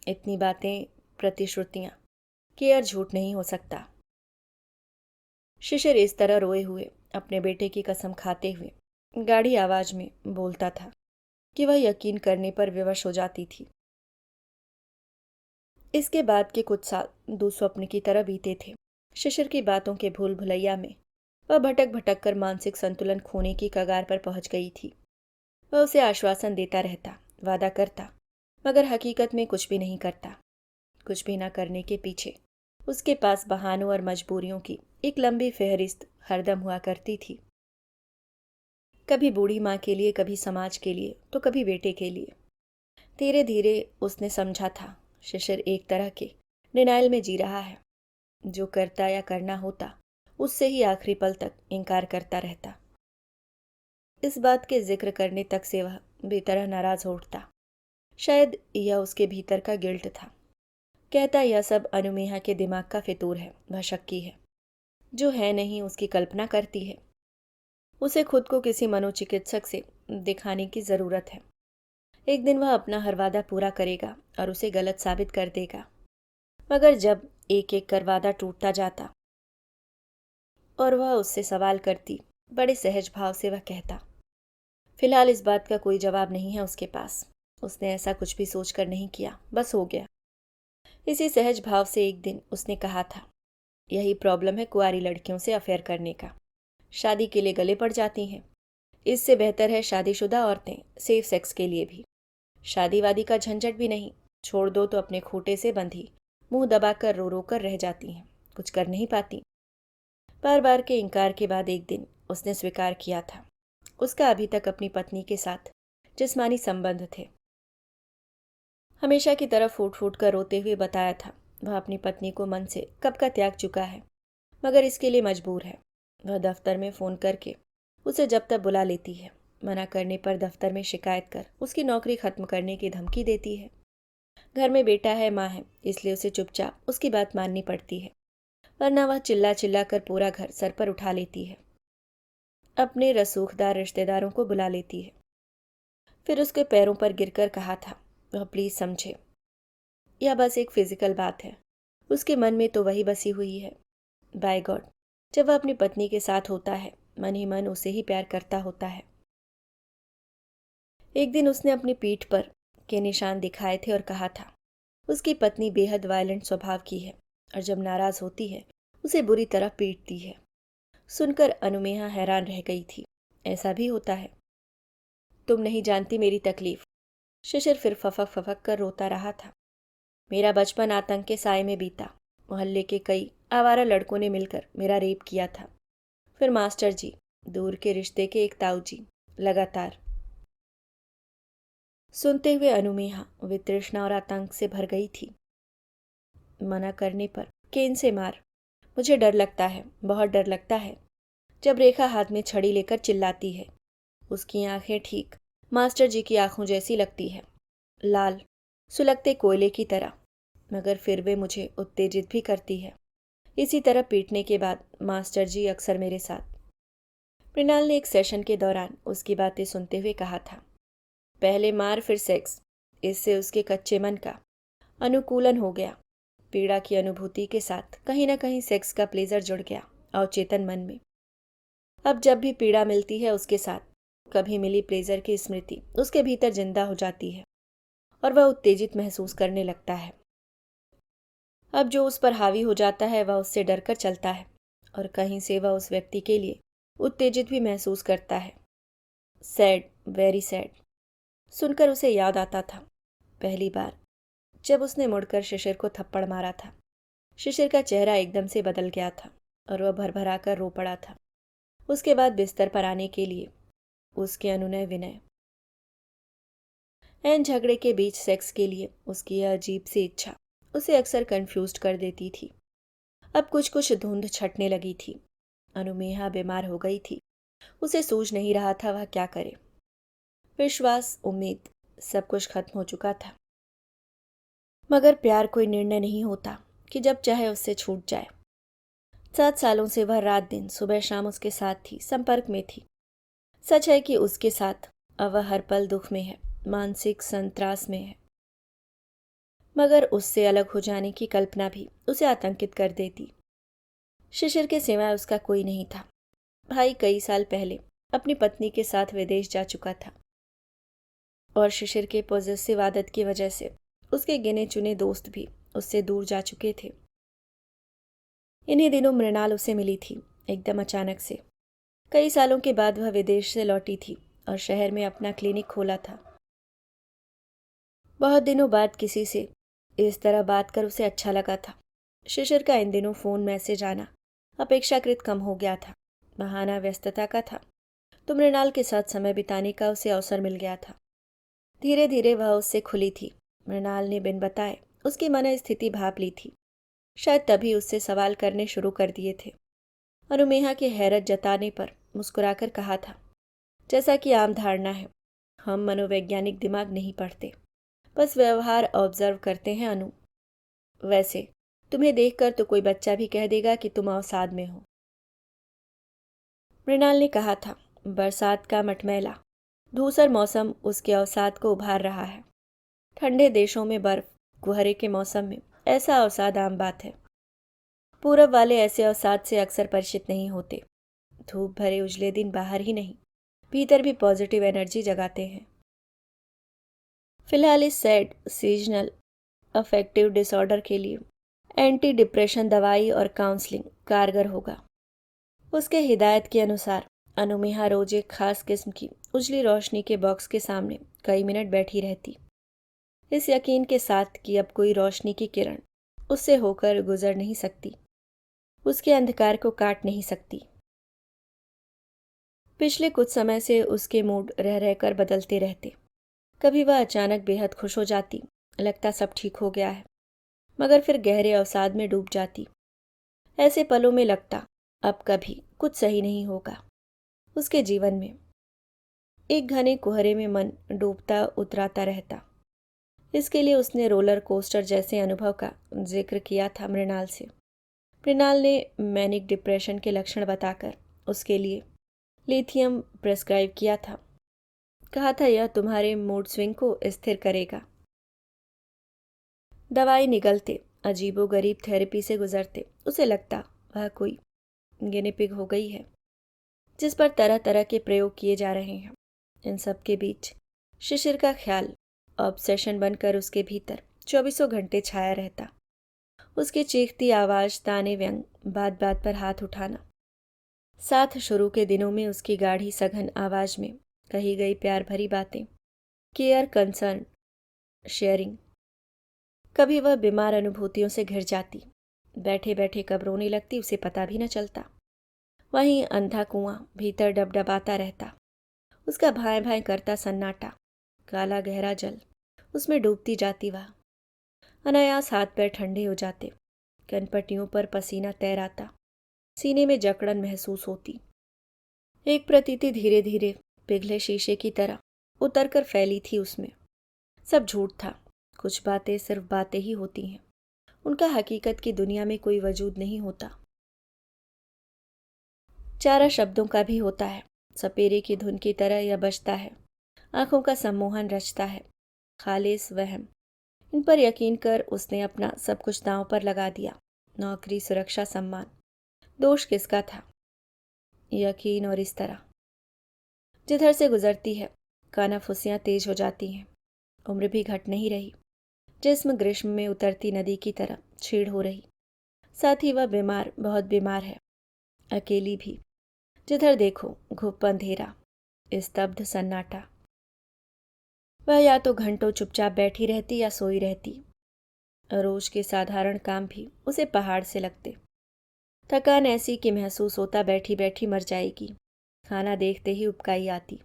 इतनी बातें, प्रतिश्रुतियां, केयर झूठ नहीं हो सकता। शिशिर इस तरह रोए हुए, अपने बेटे की कसम खाते हुए गाढ़ी आवाज में बोलता था कि वह यकीन करने पर विवश हो जाती थी। इसके बाद के कुछ साल दुस्वप्न की तरह बीते थे। शिशिर की बातों के भूल भुलैया में वह भटक भटक कर मानसिक संतुलन खोने की कगार पर पहुंच गई थी। वह उसे आश्वासन देता रहता, वादा करता, मगर हकीकत में कुछ भी नहीं करता। कुछ भी न करने के पीछे उसके पास बहानों और मजबूरियों की एक लंबी फहरिस्त हरदम हुआ करती थी। कभी बूढ़ी माँ के लिए, कभी समाज के लिए, तो कभी बेटे के लिए। धीरे धीरे उसने समझा था शिशिर एक तरह के डिनाइल में जी रहा है। जो करता या करना होता उससे ही आखिरी पल तक इनकार करता रहता। इस बात के जिक्र करने तक से वह बेतरह नाराज हो उठता। शायद यह उसके भीतर का गिल्ट था। कहता यह सब अनुमेहा के दिमाग का फितूर है, वह शक्की है, जो है नहीं उसकी कल्पना करती है। उसे खुद को किसी मनोचिकित्सक से दिखाने की जरूरत है। एक दिन वह अपना हर वादा पूरा करेगा और उसे गलत साबित कर देगा। मगर जब एक एक कर वादा टूटता जाता और वह उससे सवाल करती, बड़े सहज भाव से वह कहता, फिलहाल इस बात का कोई जवाब नहीं है उसके पास। उसने ऐसा कुछ भी सोचकर नहीं किया, बस हो गया। इसी सहज भाव से एक दिन उसने कहा था, यही प्रॉब्लम है कुंवारी लड़कियों से अफेयर करने का, शादी के लिए गले पड़ जाती हैं। इससे बेहतर है शादीशुदा औरतें सेफ सेक्स के लिए भी। शादी वादी का झंझट भी नहीं, छोड़ दो तो अपने खूंटे से बंधी मुंह दबाकर रो रो कर रह जाती हैं, कुछ कर नहीं पाती। बार बार के इनकार के बाद एक दिन उसने स्वीकार किया था। उसका अभी तक अपनी पत्नी के साथ जिस्मानी संबंध थे। हमेशा की तरह फूट फूट कर रोते हुए बताया था, वह अपनी पत्नी को मन से कब का त्याग चुका है, मगर इसके लिए मजबूर है। वह दफ्तर में फ़ोन करके उसे जब तक बुला लेती है, मना करने पर दफ्तर में शिकायत कर उसकी नौकरी खत्म करने की धमकी देती है। घर में बेटा है, माँ है, इसलिए उसे चुपचाप उसकी बात माननी पड़ती है, वरना वह चिल्ला चिल्ला कर पूरा घर सर पर उठा लेती है। अपने रसूखदार रिश्तेदारों को बुला लेती है। फिर उसके पैरों पर गिरकर कहा था, वह प्लीज समझे, यह बस एक फिजिकल बात है। उसके मन में तो वही बसी हुई है। बाय गॉड, जब वह अपनी पत्नी के साथ होता है, मन ही मन उसे ही प्यार करता होता है। एक दिन उसने अपनी पीठ पर के निशान दिखाए थे और कहा था, उसकी पत्नी बेहद वायलेंट स्वभाव की है और जब नाराज होती है उसे बुरी तरह पीटती है। सुनकर अनुमेहा हैरान रह गई थी। ऐसा भी होता है? तुम नहीं जानती मेरी तकलीफ। शिशिर फिर फफक फफक कर रोता रहा था। मेरा बचपन आतंक के साए में बीता। मोहल्ले के कई आवारा लड़कों ने मिलकर मेरा रेप किया था। फिर मास्टर जी, दूर के रिश्ते के एक ताऊ जी, लगातार। सुनते हुए अनुमेहा वितृष्णा और आतंक से भर गई थी। मना करने पर केन से मार। मुझे डर लगता है, बहुत डर लगता है, जब रेखा हाथ में छड़ी लेकर चिल्लाती है। उसकी आंखें ठीक मास्टर जी की आंखों जैसी लगती है, लाल, सुलगते कोयले की तरह, मगर फिर वे मुझे उत्तेजित भी करती है। इसी तरह पीटने के बाद मास्टर जी अक्सर मेरे साथ। मृणाल ने एक सेशन के दौरान उसकी बातें सुनते हुए कहा था, पहले मार फिर सेक्स, इससे उसके कच्चे मन का अनुकूलन हो गया। पीड़ा की अनुभूति के साथ कहीं ना कहीं सेक्स का प्लेजर जुड़ गया अवचेतन मन में। अब जब भी पीड़ा मिलती है उसके साथ कभी मिली प्लेजर की स्मृति उसके भीतर जिंदा हो जाती है और वह उत्तेजित महसूस करने लगता है। अब जो उस पर हावी हो जाता है वह उससे डरकर चलता है और कहीं से वह उस व्यक्ति के लिए उत्तेजित भी महसूस करता है। Sad, very sad. सुनकर उसे याद आता था पहली बार जब उसने मुड़कर शिशिर को थप्पड़ मारा था। शिशिर का चेहरा एकदम से बदल गया था और वह भरभरा कर रो पड़ा था। उसके बाद बिस्तर पर आने के लिए उसके अनुनय विनय, एन झगड़े के बीच सेक्स के लिए उसकी यह अजीब सी इच्छा उसे अक्सर कंफ्यूज कर देती थी। अब कुछ कुछ धुंध छटने लगी थी। अनुमेहा बीमार हो गई थी। उसे सूझ नहीं रहा था वह क्या करे। विश्वास, उम्मीद, सब कुछ खत्म हो चुका था। मगर प्यार कोई निर्णय नहीं होता कि जब चाहे उससे छूट जाए। 7 सालों से वह रात दिन सुबह शाम उसके साथ थी, संपर्क में थी। सच है कि उसके साथ अब वह हर पल दुख में है, मानसिक संत्रास में है। मगर उससे अलग हो जाने की कल्पना भी उसे आतंकित कर देती। शिशिर के सिवाय उसका कोई नहीं था। भाई कई साल पहले अपनी पत्नी के साथ विदेश जा चुका था और शिशिर के पॉजिटिव आदत की वजह से उसके गिने चुने दोस्त भी उससे दूर जा चुके थे। इन्हीं दिनों मृणाल उसे मिली थी, एकदम अचानक से। कई सालों के बाद वह विदेश से लौटी थी और शहर में अपना क्लिनिक खोला था। बहुत दिनों बाद किसी से इस तरह बात कर उसे अच्छा लगा था। शिशिर का इन दिनों फ़ोन मैसेज आना अपेक्षाकृत कम हो गया था। बहाना व्यस्तता का था तो मृणाल के साथ समय बिताने का उसे अवसर मिल गया था। धीरे धीरे वह उससे खुली थी। मृणाल ने बिन बताए उसकी मन स्थिति भाप ली थी। शायद तभी उससे सवाल करने शुरू कर दिए थे। अनुमेहा की हैरत जताने पर मुस्कुराकर कहा था, जैसा कि आम धारणा है, हम मनोवैज्ञानिक दिमाग नहीं पढ़ते, बस व्यवहार ऑब्जर्व करते हैं अनु। वैसे तुम्हें देखकर तो कोई बच्चा भी कह देगा कि तुम अवसाद में हो। मृणाल ने कहा था। बरसात का मटमैला धूसर मौसम उसके अवसाद को उभार रहा है। ठंडे देशों में बर्फ कुहरे के मौसम में ऐसा अवसाद आम बात है। पूरब वाले ऐसे अवसाद से अक्सर परिचित नहीं होते। धूप भरे उजले दिन बाहर ही नहीं, भीतर भी पॉजिटिव एनर्जी जगाते हैं। फिलहाल इस सैड सीजनल अफेक्टिव डिसऑर्डर के लिए एंटी डिप्रेशन दवाई और काउंसलिंग कारगर होगा। उसके हिदायत के अनुसार अनुमेहा रोज एक खास किस्म की उजली रोशनी के बॉक्स के सामने कई मिनट बैठी रहती, इस यकीन के साथ कि अब कोई रोशनी की किरण उससे होकर गुजर नहीं सकती, उसके अंधकार को काट नहीं सकती। पिछले कुछ समय से उसके मूड रह रहकर बदलते रहते। कभी वह अचानक बेहद खुश हो जाती, लगता सब ठीक हो गया है, मगर फिर गहरे अवसाद में डूब जाती। ऐसे पलों में लगता अब कभी कुछ सही नहीं होगा उसके जीवन में। एक घने कुहरे में मन डूबता उतराता रहता। इसके लिए उसने रोलर कोस्टर जैसे अनुभव का जिक्र किया था मृणाल से। मृणाल ने मैनिक डिप्रेशन के लक्षण बताकर उसके लिए लिथियम प्रेस्क्राइब किया था। कहा था यह तुम्हारे मूड स्विंग को स्थिर करेगा। दवाई निगलते अजीबोगरीब थेरेपी से गुजरते उसे लगता वह कोई गिनिपिग हो गई है जिस पर तरह तरह के प्रयोग किए जा रहे हैं। इन सब के बीच शिशिर का ख्याल ऑब्सेशन बनकर उसके भीतर 24 घंटे छाया रहता। उसकी चीखती आवाज, ताने व्यंग, बात बात पर हाथ उठाना, साथ शुरू के दिनों में उसकी गाढ़ी सघन आवाज में कही गई प्यार भरी बातें, केयर, कंसर्न, शेयरिंग। कभी वह बीमार अनुभूतियों से घिर जाती, बैठे बैठे कब रोने लगती उसे पता भी न चलता। वहीं अंधा कुआं भीतर डबडबाता रहता, उसका भाएं भाएं करता सन्नाटा, काला गहरा जल, उसमें डूबती जाती वह। अनायास हाथ पैर ठंडे हो जाते, कनपट्टियों पर पसीना तैर आता, सीने में जकड़न महसूस होती। एक प्रतीति धीरे धीरे पिघले शीशे की तरह उतरकर फैली थी उसमें। सब झूठ था, कुछ बातें सिर्फ बातें ही होती हैं, उनका हकीकत की दुनिया में कोई वजूद नहीं होता। चारा शब्दों का भी होता है, सपेरे की धुन की तरह यह बजता है, आंखों का सम्मोहन रचता है, खालिस वहम। इन पर यकीन कर उसने अपना सब कुछ दांव पर लगा दिया। नौकरी, सुरक्षा, सम्मान, दोष किसका था? यकीन। और इस तरह जिधर से गुजरती है कानाफुसियां तेज हो जाती हैं, उम्र भी घट नहीं रही, जिस्म ग्रीष्म में उतरती नदी की तरह छीड़ हो रही। साथ ही वह बीमार, बहुत बीमार है, अकेली भी। जिधर देखो घुप अंधेरा, स्तब्ध सन्नाटा। वह या तो घंटों चुपचाप बैठी रहती या सोई रहती। रोज के साधारण काम भी उसे पहाड़ से लगते। थकान ऐसी कि महसूस होता बैठी बैठी मर जाएगी। खाना देखते ही उबकाई आती।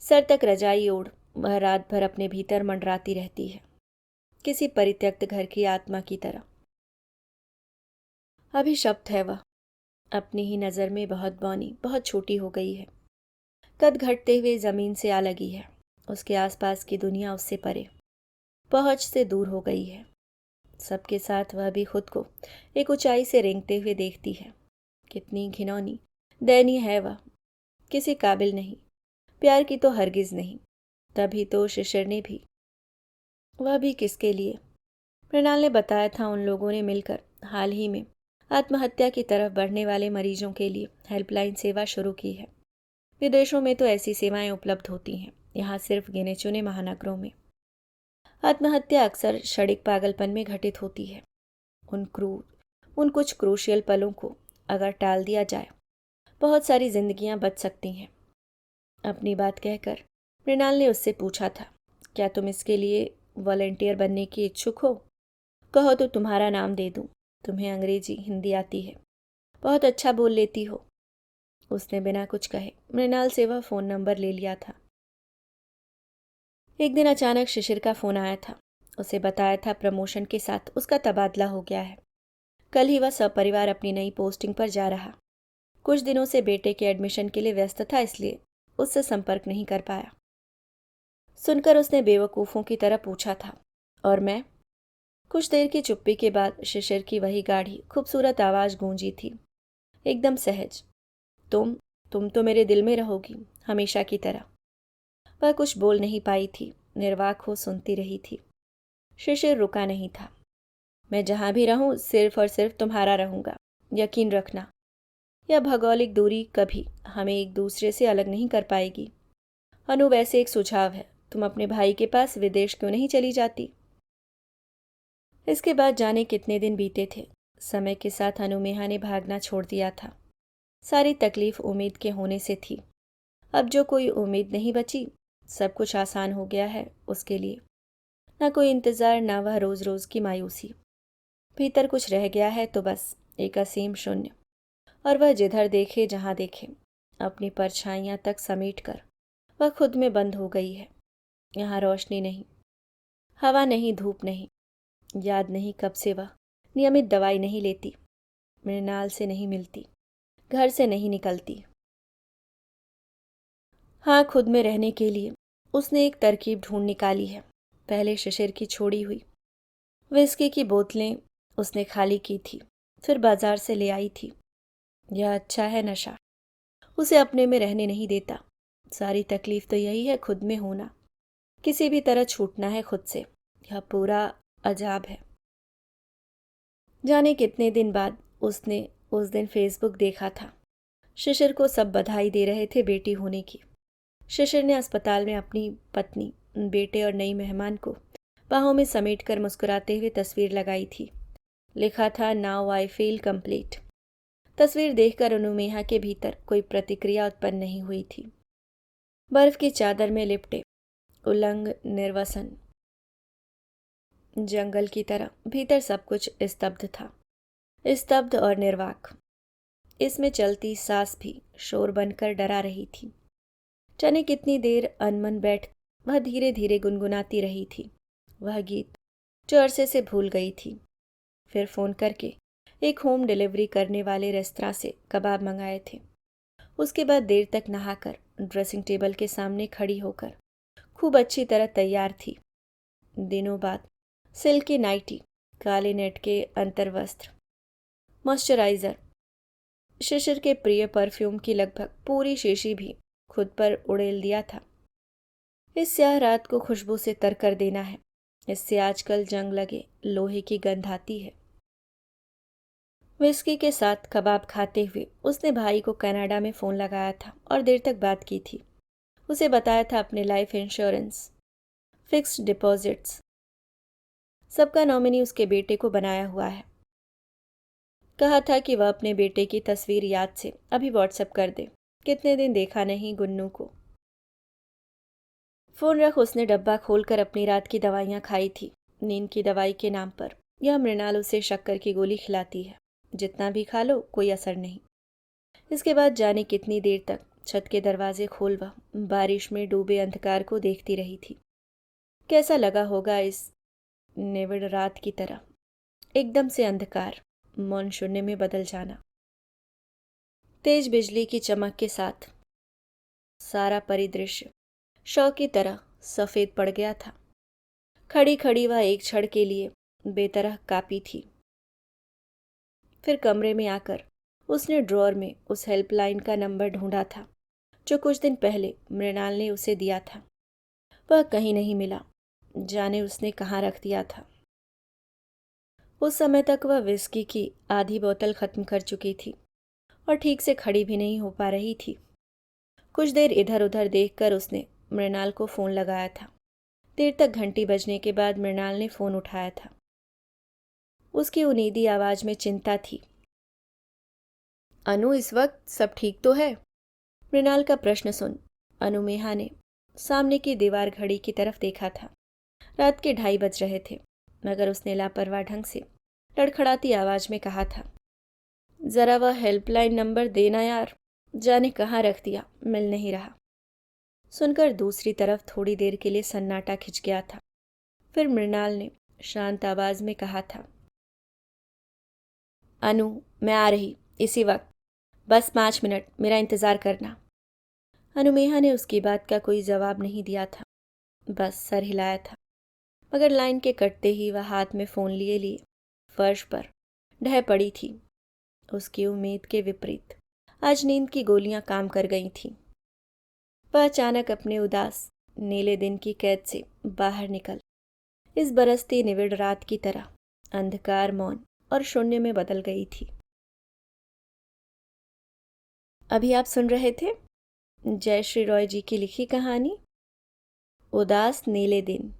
सर तक रजाई ओढ़ वह रात भर अपने भीतर मंडराती रहती है, किसी परित्यक्त घर की आत्मा की तरह। अभिशप्त है वह, अपनी ही नज़र में बहुत बौनी, बहुत छोटी हो गई है। कद घटते हुए जमीन से आ लगी है। उसके आसपास की दुनिया उससे परे, पहुंच से दूर हो गई है। सबके साथ वह भी खुद को एक ऊंचाई से रेंगते हुए देखती है। कितनी घिनौनी, दयनीय है वह, किसी काबिल नहीं, प्यार की तो हरगिज नहीं। तभी तो शिशिर ने भी, वह भी किसके लिए? मृणाल ने बताया था उन लोगों ने मिलकर हाल ही में आत्महत्या की तरफ बढ़ने वाले मरीजों के लिए हेल्पलाइन सेवा शुरू की है। विदेशों में तो ऐसी सेवाएं उपलब्ध होती हैं, यहाँ सिर्फ गिने चुने महानगरों में। आत्महत्या अक्सर क्षणिक पागलपन में घटित होती है। उन कुछ क्रूशियल पलों को अगर टाल दिया जाए, बहुत सारी जिंदगियां बच सकती हैं। अपनी बात कहकर मृणाल ने उससे पूछा था, क्या तुम इसके लिए वॉलंटियर बनने की इच्छुक हो? कहो तो तुम्हारा नाम दे दूं। तुम्हें अंग्रेजी, हिंदी आती है, बहुत अच्छा बोल लेती हो। उसने बिना कुछ कहे मृणाल से वह फ़ोन नंबर ले लिया था। एक दिन अचानक शिशिर का फ़ोन आया था। उसे बताया था प्रमोशन के साथ उसका तबादला हो गया है। कल ही वह सपरिवार अपनी नई पोस्टिंग पर जा रहा। कुछ दिनों से बेटे के एडमिशन के लिए व्यस्त था, इसलिए उससे संपर्क नहीं कर पाया। सुनकर उसने बेवकूफ़ों की तरह पूछा था, और मैं? कुछ देर की चुप्पी के बाद शिशिर की वही गाढ़ी खूबसूरत आवाज़ गूंजी थी, एकदम सहज। तुम तो मेरे दिल में रहोगी, हमेशा की तरह। वह कुछ बोल नहीं पाई थी, निर्वाक हो सुनती रही थी। शिशिर रुका नहीं था। मैं जहाँ भी रहूं सिर्फ और सिर्फ तुम्हारा रहूंगा, यकीन रखना। यह भौगोलिक दूरी कभी हमें एक दूसरे से अलग नहीं कर पाएगी। अनु, वैसे एक सुझाव है, तुम अपने भाई के पास विदेश क्यों नहीं चली जाती? इसके बाद जाने कितने दिन बीते थे। समय के साथ अनुमेहा ने भागना छोड़ दिया था। सारी तकलीफ उम्मीद के होने से थी। अब जो कोई उम्मीद नहीं बची, सब कुछ आसान हो गया है उसके लिए। ना कोई इंतज़ार, ना वह रोज़ रोज़ की मायूसी। भीतर कुछ रह गया है तो बस एक असीम शून्य। और वह जिधर देखे जहाँ देखे अपनी परछाइयाँ तक समेट कर वह खुद में बंद हो गई है। यहाँ रोशनी नहीं, हवा नहीं, धूप नहीं। याद नहीं कब से वह नियमित दवाई नहीं लेती, मृणाल से नहीं मिलती, घर से नहीं निकलती। हाँ, खुद में रहने के लिए उसने एक तरकीब ढूंढ निकाली है। पहले शिशिर की छोड़ी हुई विस्की की बोतलें उसने खाली की थी, फिर बाजार से ले आई थी। यह अच्छा है नशा, उसे अपने में रहने नहीं देता। सारी तकलीफ तो यही है, खुद में होना, किसी भी तरह छूटना है खुद से। यह पूरा अजाब है। जाने कितने दिन बाद उसने उस दिन फेसबुक देखा था। शिशिर को सब बधाई दे रहे थे बेटी होने की। शिशिर ने अस्पताल में अपनी पत्नी, बेटे और नई मेहमान को बाहों में समेट कर मुस्कुराते हुए तस्वीर लगाई थी। लिखा था, नाउ आई फील कंप्लीट। तस्वीर देखकर अनुमेहा के भीतर कोई प्रतिक्रिया उत्पन्न नहीं हुई थी। बर्फ की चादर में लिपटे उलंग निर्वसन जंगल की तरह भीतर सब कुछ स्तब्ध था, स्तब्ध और निर्वाक। इसमें चलती सांस भी शोर बनकर डरा रही थी। जाने कितनी देर अनमन बैठ वह धीरे धीरे गुनगुनाती रही थी, वह गीत जो अरसे से भूल गई थी। फिर फ़ोन करके एक होम डिलीवरी करने वाले रेस्तरां से कबाब मंगाए थे। उसके बाद देर तक नहाकर ड्रेसिंग टेबल के सामने खड़ी होकर खूब अच्छी तरह तैयार थी। दिनों बाद सिल्क की नाइटी, काले नेट के अंतर्वस्त्र, मॉइस्चराइज़र, शिशिर के प्रिय परफ्यूम की लगभग पूरी शीशी भी खुद पर उड़ेल दिया था। इस स्याह रात को खुशबू से तर कर देना है, इससे आजकल जंग लगे लोहे की गंध आती है। विस्की के साथ कबाब खाते हुए उसने भाई को कनाडा में फ़ोन लगाया था और देर तक बात की थी। उसे बताया था अपने लाइफ इंश्योरेंस, फिक्स्ड डिपॉजिट्स, सबका नॉमिनी उसके बेटे को बनाया हुआ है। कहा था कि वह अपने बेटे की तस्वीर याद से अभी व्हाट्सएप कर दे। कितने दिन देखा नहीं गुन्नू को। फ़ोन रख उसने डब्बा खोलकर अपनी रात की दवाइयाँ खाई थी, नींद की दवाई के नाम पर। यह मृणाल उसे शक्कर की गोली खिलाती है, जितना भी खा लो कोई असर नहीं। इसके बाद जाने कितनी देर तक छत के दरवाजे खोल वह बारिश में डूबे अंधकार को देखती रही थी। कैसा लगा होगा इस निविड़ रात की तरह, एकदम से अंधकार, मौन शून्य में बदल जाना। तेज बिजली की चमक के साथ सारा परिदृश्य शव की तरह सफ़ेद पड़ गया था। खड़ी खड़ी वह एक क्षण के लिए बेतरह काँपी थी। फिर कमरे में आकर उसने ड्रॉअर में उस हेल्पलाइन का नंबर ढूंढा था जो कुछ दिन पहले मृणाल ने उसे दिया था। वह कहीं नहीं मिला, जाने उसने कहाँ रख दिया था। उस समय तक वह विस्की की आधी बोतल खत्म कर चुकी थी और ठीक से खड़ी भी नहीं हो पा रही थी। कुछ देर इधर उधर देखकर उसने मृणाल को फ़ोन लगाया था। देर तक घंटी बजने के बाद मृणाल ने फ़ोन उठाया था। उसकी उनीदी आवाज़ में चिंता थी। अनु, इस वक्त सब ठीक तो है? मृणाल का प्रश्न सुन अनुमेहा ने सामने की दीवार घड़ी की तरफ देखा था। रात के 2:30 बज रहे थे, मगर उसने लापरवाह ढंग से लड़खड़ाती आवाज़ में कहा था, ज़रा वह हेल्पलाइन नंबर देना यार, जाने कहाँ रख दिया, मिल नहीं रहा। सुनकर दूसरी तरफ थोड़ी देर के लिए सन्नाटा खिंच गया था। फिर मृणाल ने शांत आवाज़ में कहा था, अनु, मैं आ रही, इसी वक्त, बस 5 मिनट, मेरा इंतज़ार करना। अनुमेहा ने उसकी बात का कोई जवाब नहीं दिया था, बस सर हिलाया था। मगर लाइन के कटते ही वह हाथ में फ़ोन लिए लिए फर्श पर ढह पड़ी थी। उसकी उम्मीद के विपरीत आज नींद की गोलियां काम कर गई थीं। वह अचानक अपने उदास नीले दिन की कैद से बाहर निकल इस बरसती निविड़ रात की तरह अंधकार, मौन और शून्य में बदल गई थी। अभी आप सुन रहे थे जयश्री रॉय जी की लिखी कहानी उदास नीले दिन।